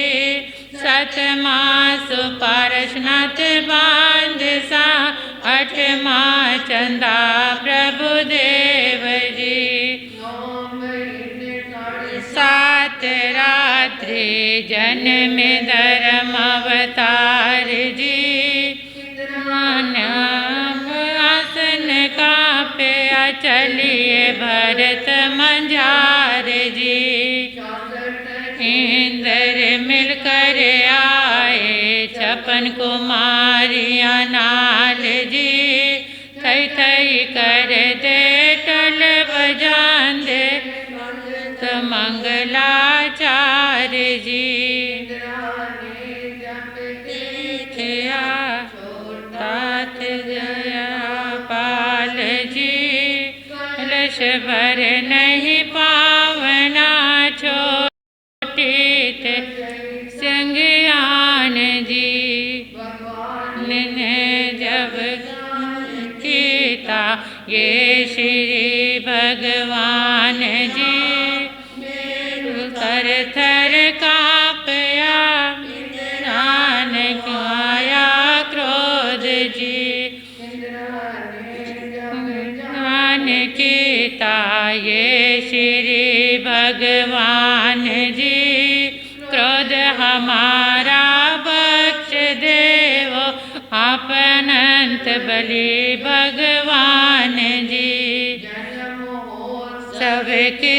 सतमा सुपारशनाथ बांध सा 8वां चंदा प्रभु देव जी। 7 रात्रि जन्म धर्म अवतार जी। आसन का पे चलिए भरत मंझार जी। इंद्र मिलकर आए 56 कुमारियाँ नाल जी। थई थई कर दे टल बजान दे मंगलाचार जी। तात जया पाल जी। लश भर नहीं पावना छोटी संज्ञान जी। ने जब कीता ये श्री भगवान जी। थर थर कांपया नानक आया क्रोध जी। बलि भगवान जी सबके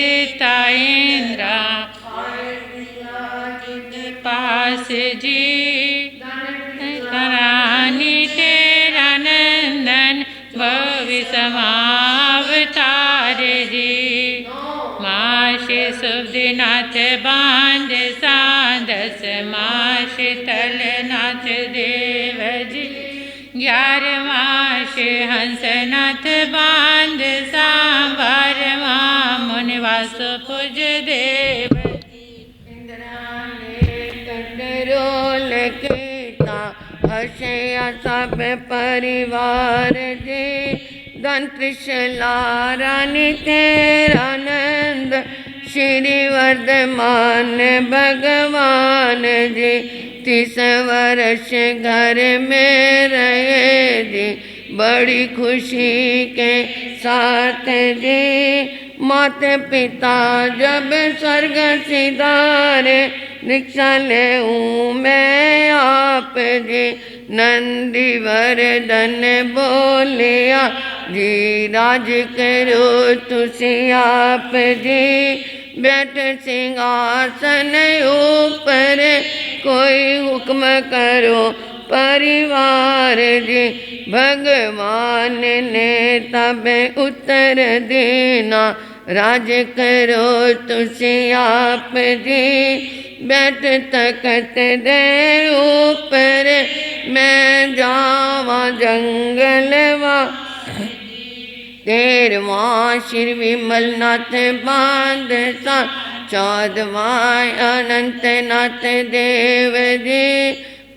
इंद्रा पास जी करानी तेरा नंदन भव्य समावतार जी माशे सुबदिनाथ बांध सादस माशे तलनाथ देव जी 11वां हंसनाथ बांध सांभरवा मुनिवास पूज देव रोल कीता हर्षया सब परिवार जी धन त्रिशला रानी तेरा नंद श्री वर्धमान भगवान जी 30 वर्ष घर में रहे जी बड़ी खुशी के साथ जी माता पिता जब स्वर्ग सिधारे दीक्षा ले मैं आप जी नंदी वर्धन बोलिया जी राज करो तुसी आप जी बैठ सिंहासन ऊपर कोई हुक्म करो परिवार जी भगवान ने तब उत्तर देना राज करो तुसी आप जी बैठ तकत दे ऊपर मैं जावा जंगलवा 13वां श्री विमलनाथ बांध सा 14वां अनंतनाथ देव जी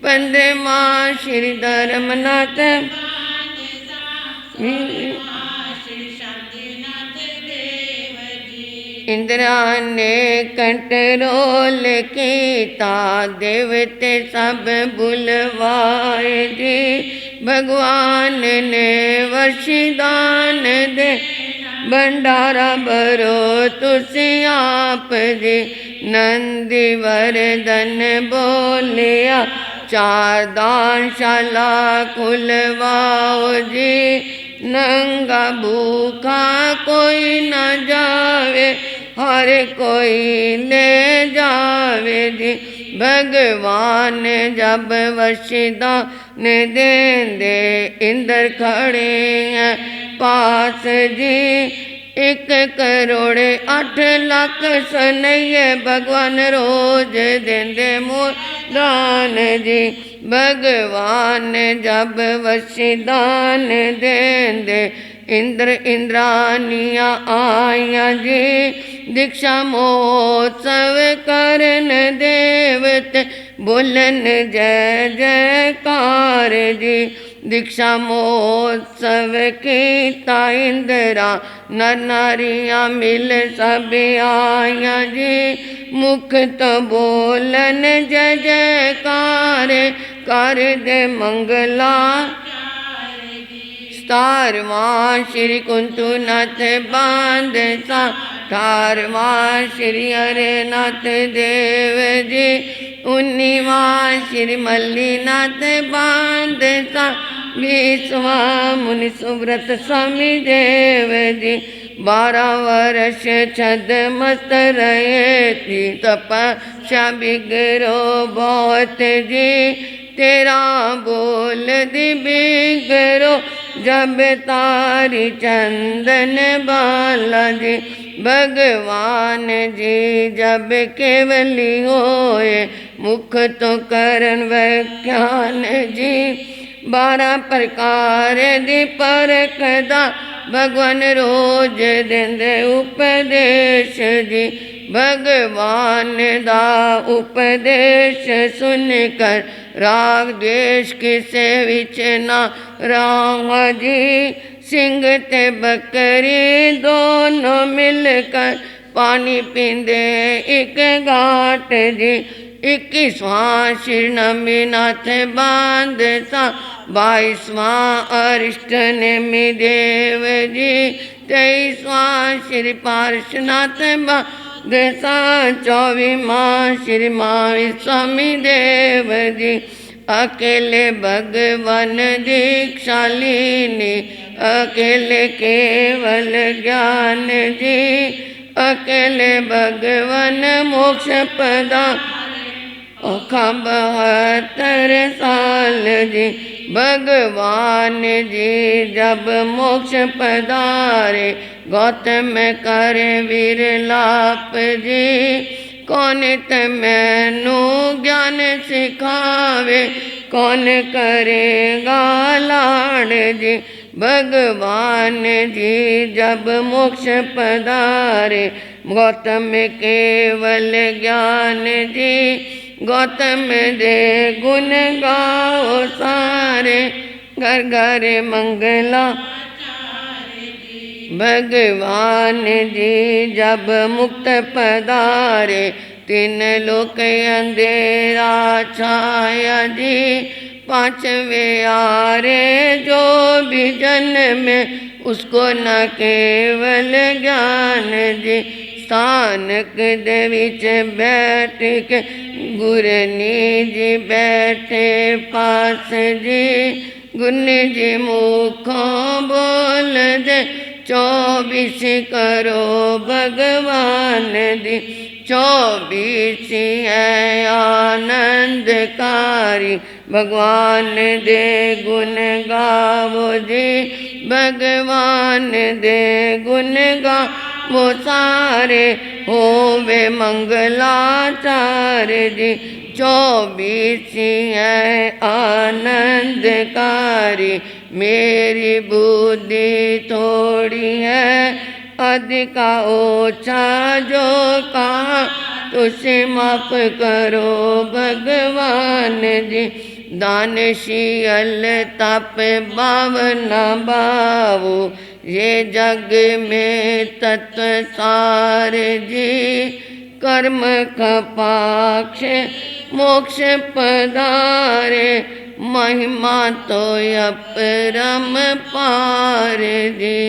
15वां श्री धर्मनाथ इंद्रा ने कंट्रोल कीता देवते सब बुलवाए जी भगवान ने वरदान दे भंडारा भरो तुसी आप जी नंदी वर्धन बोलिया 4 दानशाला खुलवाओ जी नंगा भूखा कोई न जावे हर कोई ले जावे जी भगवान जब वरदान देंदे इंद्र खड़े हैं पास जी 1 करोड़ 8 लाख सनैये भगवान रोज देंदे मोर दान जी भगवान जब वरदान देंदे इंद्र इंद्रानिया आया जी दीक्षा महोत्सव करन देवते बोलन जय जयकार जी दीक्षा महोत्सव कीता इंद्रा नर नारियां मिल सब आया जी मुख तो बोलन जय जयकार कर दे मंगला 17वां श्री कुंतुनाथ बांध सा 18वां श्री हरनाथ देव जी 19वां श्री मल्लीनाथ बांध सा 20वां मुनि सुव्रत स्वामी देव जी 12 वर्ष छद मस्त रहे थी तपस्या बिगड़ो बहुत जी 13 बोल दी बिगड़ो जब तारी चंदन बाला जी भगवान जी जब केवली होए मुख तो करन व्याख्यान जी 12 प्रकार दी परखदा भगवान रोज देंदे उपदेश जी भगवान दा उपदेश सुनकर राग द्वेष किसे विच ना राम जी सिंह ते बकरी दोनों मिलकर पानी पींदे एक घाट जी 21वां श्री नमीनाथ बांध सा 22वां अरिष्ट नेमि देव जी 23वां श्री पार्श्वनाथ बांध सा 24वां श्री महावीर स्वामी देव जी अकेले भगवान दीक्षा लेने, अकेले केवल ज्ञान जी, अकेले भगवान मोक्ष प्रदान। औखा 72 साल जी भगवान जी जब मोक्ष पधारे, गौतम करे विरलाप जी, कौन तमैनू ज्ञान सिखावे, कौन करेगा लाड़ जी। भगवान जी जब मोक्ष पधारे, गौतम केवल ज्ञान जी, गौतम दे गुण गाओ सारे, घर घर मंगला। भगवान जी जब मुक्त पधारे, 3 लोक अंधेरा छाया जी, 5वें आरे जो भी जन्मे, उसको न केवल ज्ञान जी। स्थानक दे विच बैठ के गुरनी जी बैठे पास जी, गुरनी जी मुखों बोल दे 24 करो भगवान दी। 24 है आनंदकारी, भगवान दे गुण गावो जी, भगवान दे गुण गावो सारे, होवे मंगलाचार जी। 24 है आनंदकारी, मेरी बुद्धि थोड़ी है, अधिका ओछा जो कहा तुझे माफ करो भगवान जी। दानशील तप भावना भावो, ये जग में तत्व सार जी, कर्म खपाक्ष मोक्ष पधारे, महिमा तो अपरम पार जी,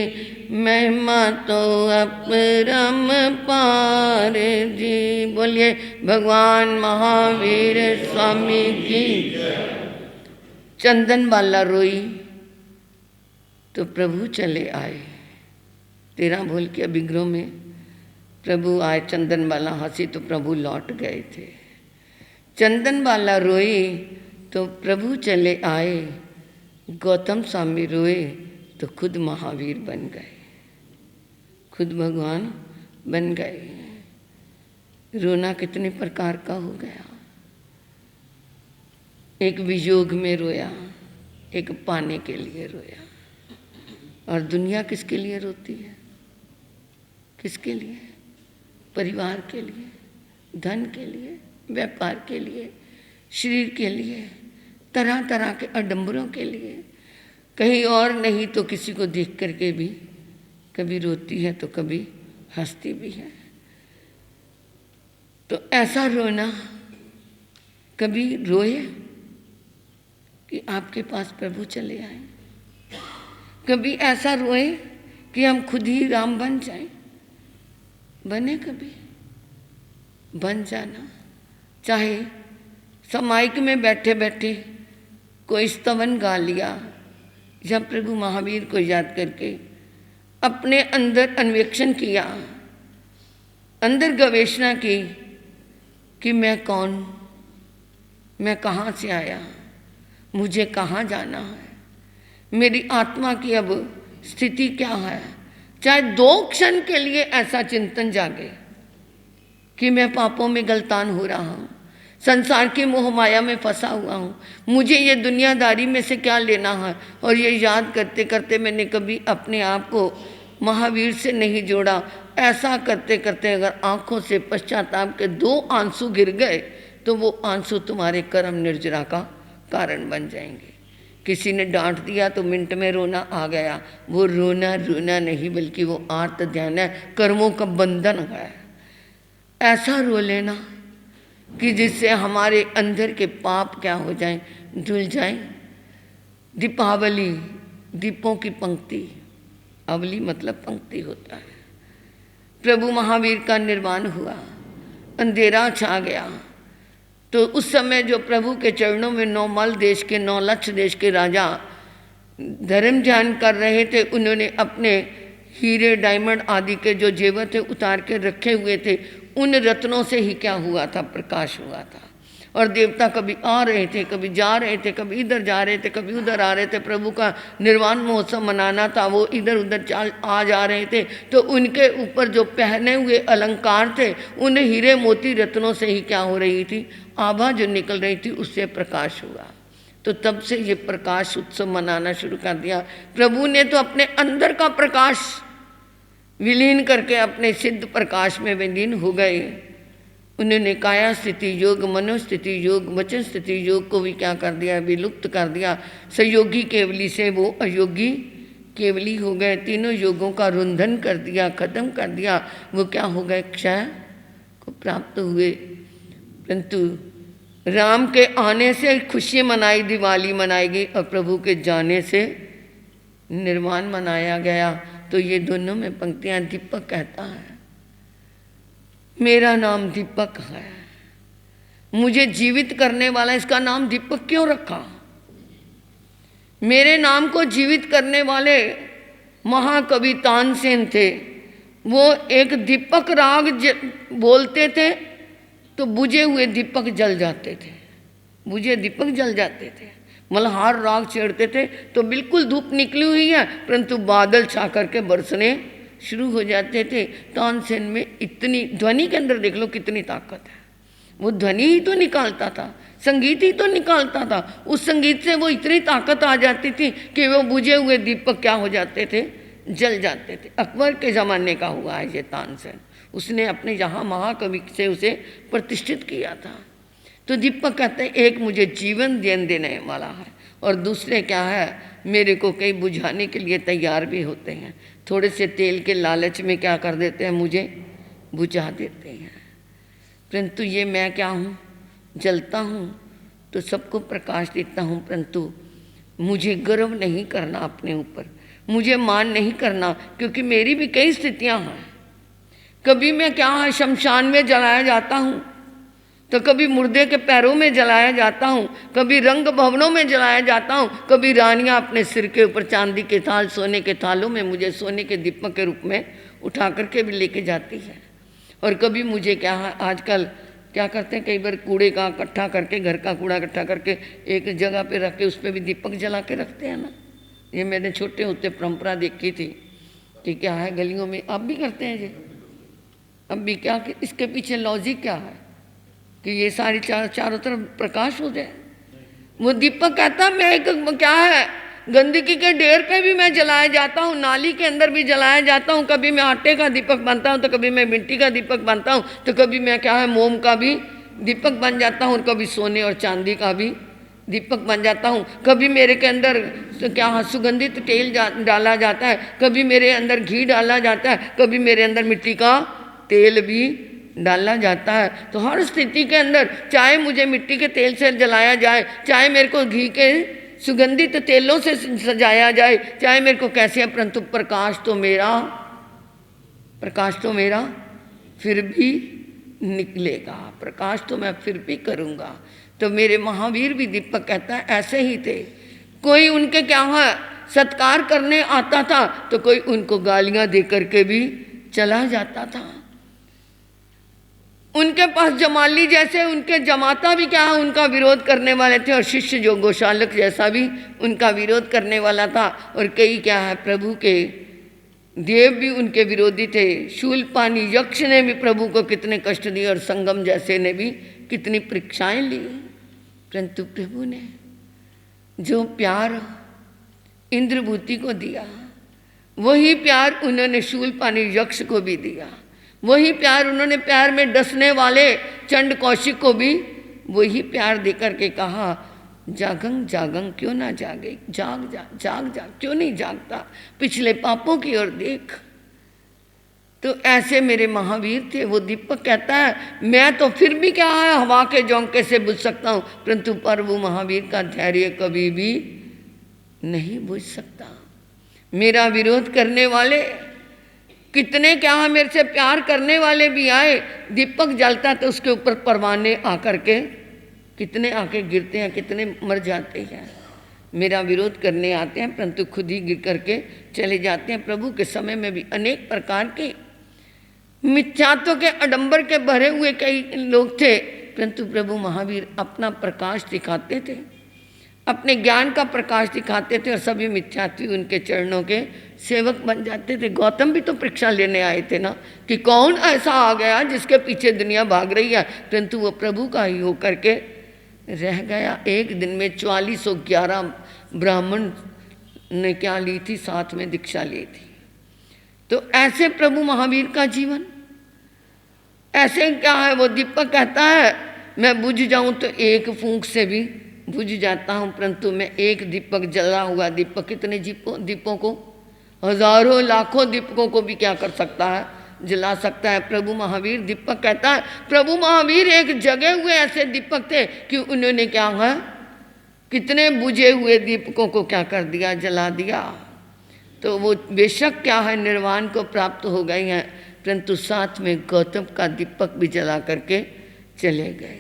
महिमा तो अपरम पार जी। बोलिए भगवान महावीर स्वामी की। चंदन वाला रोई तो प्रभु चले आए। 13 भोल के विग्रह में प्रभु आए, चंदन वाला हंसी तो प्रभु लौट गए थे। चंदन वाला रोई तो प्रभु चले आए, गौतम स्वामी रोए तो खुद महावीर बन गए, खुद भगवान बन गए। रोना कितने प्रकार का हो गया। एक वियोग में रोया, एक पाने के लिए रोया। और दुनिया किसके लिए रोती है? किसके लिए? परिवार के लिए, धन के लिए, व्यापार के लिए, शरीर के लिए, तरह तरह के आडंबरों के लिए। कहीं और नहीं तो किसी को देख करके भी कभी रोती है तो कभी हंसती भी है। तो ऐसा रोना, कभी रोए कि आपके पास प्रभु चले आए, कभी ऐसा रोए कि हम खुद ही राम बन जाएं। बने कभी? बन जाना। चाहे समाइक में बैठे बैठे कोई स्तवन गा लिया, या प्रभु महावीर को याद करके अपने अंदर अन्वेषण किया, अंदर गवेषणा की कि मैं कौन, मैं कहाँ से आया, मुझे कहाँ जाना है, मेरी आत्मा की अब स्थिति क्या है। चाहे 2 क्षण के लिए ऐसा चिंतन जागे कि मैं पापों में गलतान हो रहा हूँ, संसार की मोह माया में फंसा हुआ हूँ, मुझे ये दुनियादारी में से क्या लेना है। और ये याद करते करते मैंने कभी अपने आप को महावीर से नहीं जोड़ा। ऐसा करते करते अगर आँखों से पश्चाताप के 2 आंसू गिर गए तो वो आंसू तुम्हारे कर्म निर्जरा का कारण बन जाएंगे। किसी ने डांट दिया तो मिनट में रोना आ गया। वो रोना रोना नहीं बल्कि वो आर्त ध्यान है, कर्मों का बंधन है। ऐसा रो लेना कि जिससे हमारे अंदर के पाप क्या हो जाएं, धुल जाएं। दीपावली, दीपों की पंक्ति, अवली मतलब पंक्ति होता है। प्रभु महावीर का निर्वाण हुआ, अंधेरा छा गया, तो उस समय जो प्रभु के चरणों में 9 मल देश के 9 लक्ष देश के राजा धर्म ध्यान कर रहे थे, उन्होंने अपने हीरे डायमंड आदि के जो जेवर थे उतार के रखे हुए थे, उन रत्नों से ही क्या हुआ था, प्रकाश हुआ था। और देवता कभी आ रहे थे, कभी जा रहे थे, कभी इधर जा रहे थे, कभी उधर आ रहे थे। प्रभु का निर्वाण महोत्सव मनाना था, वो इधर उधर आ जा रहे थे। तो उनके ऊपर जो पहने हुए अलंकार थे, उन हीरे मोती रत्नों से ही क्या हो रही थी, आभा जो निकल रही थी, उससे प्रकाश हुआ। तो तब से ये प्रकाश उत्सव मनाना शुरू कर दिया। प्रभु ने तो अपने अंदर का प्रकाश विलीन करके अपने सिद्ध प्रकाश में विलीन हो गए। उन्होंने काया स्थिति योग, मनोस्थिति योग, वचन स्थिति योग को भी क्या कर दिया, विलुप्त कर दिया। संयोगी केवली से वो अयोगी केवली हो गए। तीनों योगों का रुंधन कर दिया, खत्म कर दिया। वो क्या हो गए, क्षय को प्राप्त हुए। परंतु राम के आने से खुशी मनाई, दिवाली मनाई गई, और प्रभु के जाने से निर्वाण मनाया गया। तो ये दोनों में पंक्तियां दीपक कहता है, मेरा नाम दीपक है, मुझे जीवित करने वाला, इसका नाम दीपक क्यों रखा? मेरे नाम को जीवित करने वाले महाकवि तानसेन थे। वो एक दीपक राग बोलते थे तो बुझे हुए दीपक जल जाते थे, बुझे दीपक जल जाते थे। मल्हार राग छेड़ते थे तो बिल्कुल धूप निकली हुई है, परंतु बादल छा करके बरसने शुरू हो जाते थे। तानसेन में इतनी, ध्वनि के अंदर देख लो कितनी ताकत है। वो ध्वनि ही तो निकालता था, संगीत ही तो निकालता था। उस संगीत से वो इतनी ताकत आ जाती थी कि वो बुझे हुए दीपक क्या हो जाते थे, जल जाते थे। अकबर के ज़माने का हुआ है ये तानसेन। उसने अपने यहाँ महाकवि से उसे प्रतिष्ठित किया था। तो दीपक कहते हैं, एक मुझे जीवन देने वाला है, और दूसरे क्या है, मेरे को कई बुझाने के लिए तैयार भी होते हैं। थोड़े से तेल के लालच में क्या कर देते हैं, मुझे बुझा देते हैं। परंतु ये मैं क्या हूँ, जलता हूँ तो सबको प्रकाश देता हूँ, परंतु मुझे गर्व नहीं करना अपने ऊपर, मुझे मान नहीं करना, क्योंकि मेरी भी कई स्थितियाँ हैं। कभी मैं क्या है, शमशान में जलाया जाता हूँ, तो कभी मुर्दे के पैरों में जलाया जाता हूँ, कभी रंग भवनों में जलाया जाता हूँ, कभी रानियाँ अपने सिर के ऊपर चांदी के थाल, सोने के थालों में मुझे सोने के दीपक के रूप में उठा करके भी लेके जाती है। और कभी मुझे क्या है, आजकल क्या करते हैं, कई बार कूड़े का इकट्ठा करके, घर का कूड़ा इकट्ठा करके एक जगह पे रख के उस पर भी दीपक जला के रखते हैं ना। ये मैंने छोटे होते परंपरा देखी थी कि क्या है, गलियों में अब भी करते हैं ये। अब भी क्या, कि इसके पीछे लॉजिक क्या है कि ये सारी चारों तरफ प्रकाश हो जाए। वो दीपक कहता मैं एक क्या है, गंदगी के ढेर पे भी मैं जलाया जाता हूँ, नाली के अंदर भी जलाया जाता हूँ। कभी मैं आटे का दीपक बनता हूँ, तो कभी मैं मिट्टी का दीपक बनता हूँ, तो कभी मैं क्या है, मोम का भी दीपक बन जाता हूँ, और कभी सोने और चांदी का भी दीपक बन जाता हूँ। कभी मेरे के अंदर क्या है, सुगंधित तेल डाला जाता है, कभी मेरे अंदर घी डाला जाता है, कभी मेरे अंदर मिट्टी का तेल भी डाला जाता है। तो हर स्थिति के अंदर, चाहे मुझे मिट्टी के तेल से जलाया जाए, चाहे मेरे को घी के सुगंधित तेलों से सजाया जाए, चाहे मेरे को कैसे, परंतु प्रकाश तो मेरा फिर भी निकलेगा, प्रकाश तो मैं फिर भी करूँगा। तो मेरे महावीर भी दीपक कहता है ऐसे ही थे। कोई उनके क्या है, सत्कार करने आता था, तो कोई उनको गालियाँ दे करके भी चला जाता था। उनके पास जमाली जैसे उनके जमाता भी क्या है, उनका विरोध करने वाले थे, और शिष्य जो गोशालक जैसा भी उनका विरोध करने वाला था। और कई क्या है, प्रभु के देव भी उनके विरोधी थे। शूलपानी यक्ष ने भी प्रभु को कितने कष्ट दिए, और संगम जैसे ने भी कितनी परीक्षाएं ली, परंतु प्रभु ने जो प्यार इंद्रभूति को दिया, वही प्यार उन्होंने शूलपानी यक्ष को भी दिया। वही प्यार उन्होंने प्यार में डसने वाले चंड कौशिक को भी वही प्यार देकर के कहा, जागंग जागंग क्यों ना जागे, जाग जाग जाग जाग क्यों नहीं जागता, पिछले पापों की ओर देख। तो ऐसे मेरे महावीर थे। वो दीपक कहता है मैं तो फिर भी क्या है, हवा के झोंके से बुझ सकता हूँ, परंतु पर वो महावीर का धैर्य कभी भी नहीं बुझ सकता। मेरा विरोध करने वाले कितने क्या है, मेरे से प्यार करने वाले भी आए, दीपक जलता तो उसके ऊपर परवाने आकर के कितने आके गिरते हैं, कितने मर जाते हैं, मेरा विरोध करने आते हैं परंतु खुद ही गिर करके चले जाते हैं। प्रभु के समय में भी अनेक प्रकार के मिथ्यात्व के आडंबर के भरे हुए कई लोग थे, परंतु प्रभु महावीर अपना प्रकाश दिखाते थे, अपने ज्ञान का प्रकाश दिखाते थे और सभी मिथ्यात्वी उनके चरणों के सेवक बन जाते थे। गौतम भी तो परीक्षा लेने आए थे ना कि कौन ऐसा आ गया जिसके पीछे दुनिया भाग रही है, परंतु वो प्रभु का ही होकर के रह गया। एक दिन में 4411 ब्राह्मण ने क्या ली थी, साथ में दीक्षा ली थी। तो ऐसे प्रभु महावीर का जीवन ऐसे क्या है। वो दीपक कहता है मैं बुझ जाऊं तो एक फूंक से भी बुझ जाता हूं, परंतु मैं एक दीपक जला हुआ दीपक कितने दीपों को, हजारों लाखों दीपकों को भी क्या कर सकता है, जला सकता है। प्रभु महावीर दीपक कहता है, प्रभु महावीर एक जगे हुए ऐसे दीपक थे कि उन्होंने क्या है, कितने बुझे हुए दीपकों को क्या कर दिया, जला दिया। तो वो बेशक क्या है निर्वाण को प्राप्त हो गई हैं, परंतु साथ में गौतम का दीपक भी जला करके चले गए।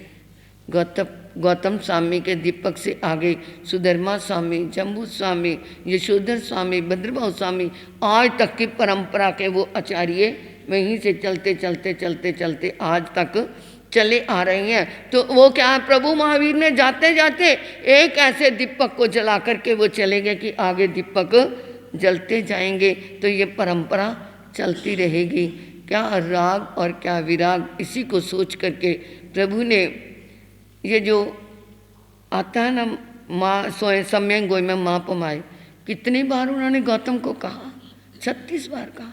गौतम स्वामी के दीपक से आगे सुधर्मा स्वामी, जम्बू स्वामी, यशोधर स्वामी, भद्रभाव स्वामी, आज तक की परंपरा के वो आचार्य वहीं से चलते चलते चलते चलते आज तक चले आ रहे हैं। तो वो क्या है, प्रभु महावीर ने जाते जाते एक ऐसे दीपक को जला करके वो चले गए कि आगे दीपक जलते जाएंगे। तो ये परंपरा चलती रहेगी। क्या राग और क्या विराग, इसी को सोच करके प्रभु ने ये जो आता है ना माँ सोए समय गोई में माँ पमाए, कितनी बार उन्होंने गौतम को कहा, 36 बार कहा।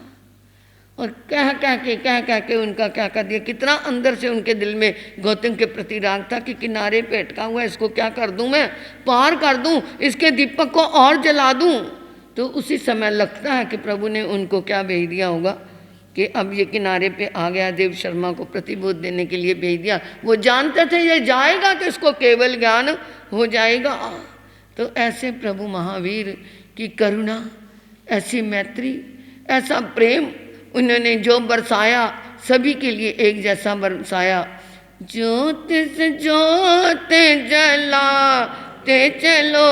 और कह के उनका क्या कर दिया, कितना अंदर से उनके दिल में गौतम के प्रति राग था कि किनारे पे अटका हुआ है, इसको क्या कर दूं, मैं पार कर दूं, इसके दीपक को और जला दूं। तो उसी समय लगता है कि प्रभु ने उनको क्या भेज दिया होगा कि अब ये किनारे पे आ गया, देव शर्मा को प्रतिबोध देने के लिए भेज दिया। वो जानते थे ये जाएगा तो इसको केवल ज्ञान हो जाएगा। तो ऐसे प्रभु महावीर की करुणा, ऐसी मैत्री, ऐसा प्रेम उन्होंने जो बरसाया, सभी के लिए एक जैसा बरसाया। ज्योत से ज्योत जलाते चलो,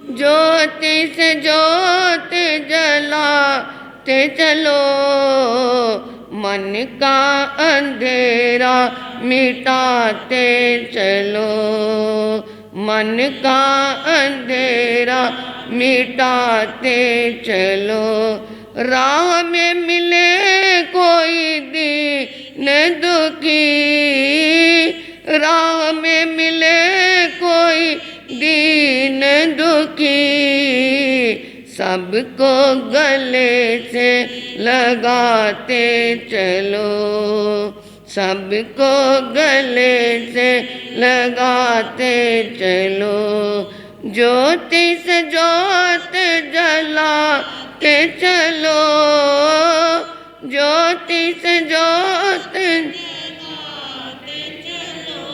ज्योति से ज्योत जलाते चलो, मन का अंधेरा मिटाते चलो, मन का अंधेरा मिटाते चलो। राह में मिले कोई दीन दुखी, राह में मिले कोई दीन दुखी, सबको गले से लगाते चलो, सबको गले से लगाते चलो। ज्योति से ज्योत जलाते चलो, ज्योति से ज्योत जलाते चलो,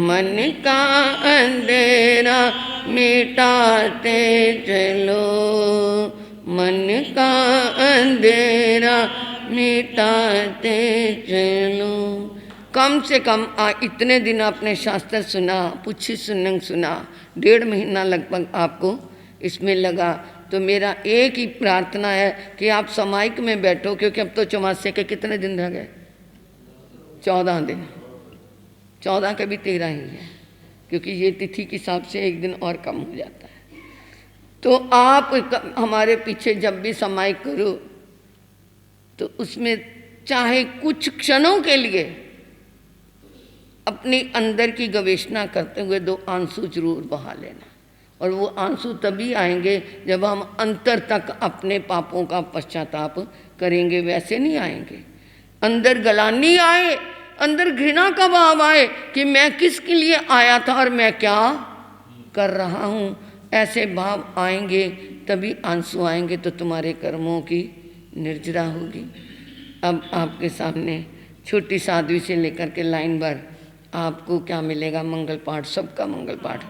मन का अंधेरा मिटाते चलो, मन का अंधेरा मिटाते चलो। कम से कम इतने दिन आपने शास्त्र सुना, पुच्छी सुनंग सुना, 1.5 महीना लगभग आपको इसमें लगा। तो मेरा एक ही प्रार्थना है कि आप समाइक में बैठो, क्योंकि अब तो चौमासे के कितने दिन रह गए, 14 दिन, 14 के भी 13 ही है, क्योंकि ये तिथि के हिसाब से एक दिन और कम हो जाता है। तो आप हमारे पीछे जब भी समाइक करो तो उसमें चाहे कुछ क्षणों के लिए अपनी अंदर की गवेषणा करते हुए 2 आंसू जरूर बहा लेना। और वो आंसू तभी आएंगे जब हम अंतर तक अपने पापों का पश्चाताप करेंगे, वैसे नहीं आएंगे। अंदर गलानी आए, अंदर घृणा का भाव आए कि मैं किसके लिए आया था और मैं क्या कर रहा हूँ, ऐसे भाव आएंगे तभी आंसू आएंगे, तो तुम्हारे कर्मों की निर्जरा होगी। अब आपके सामने छोटी साध्वी से लेकर के लाइन भर आपको क्या मिलेगा, मंगल पाठ, सबका मंगल पाठ।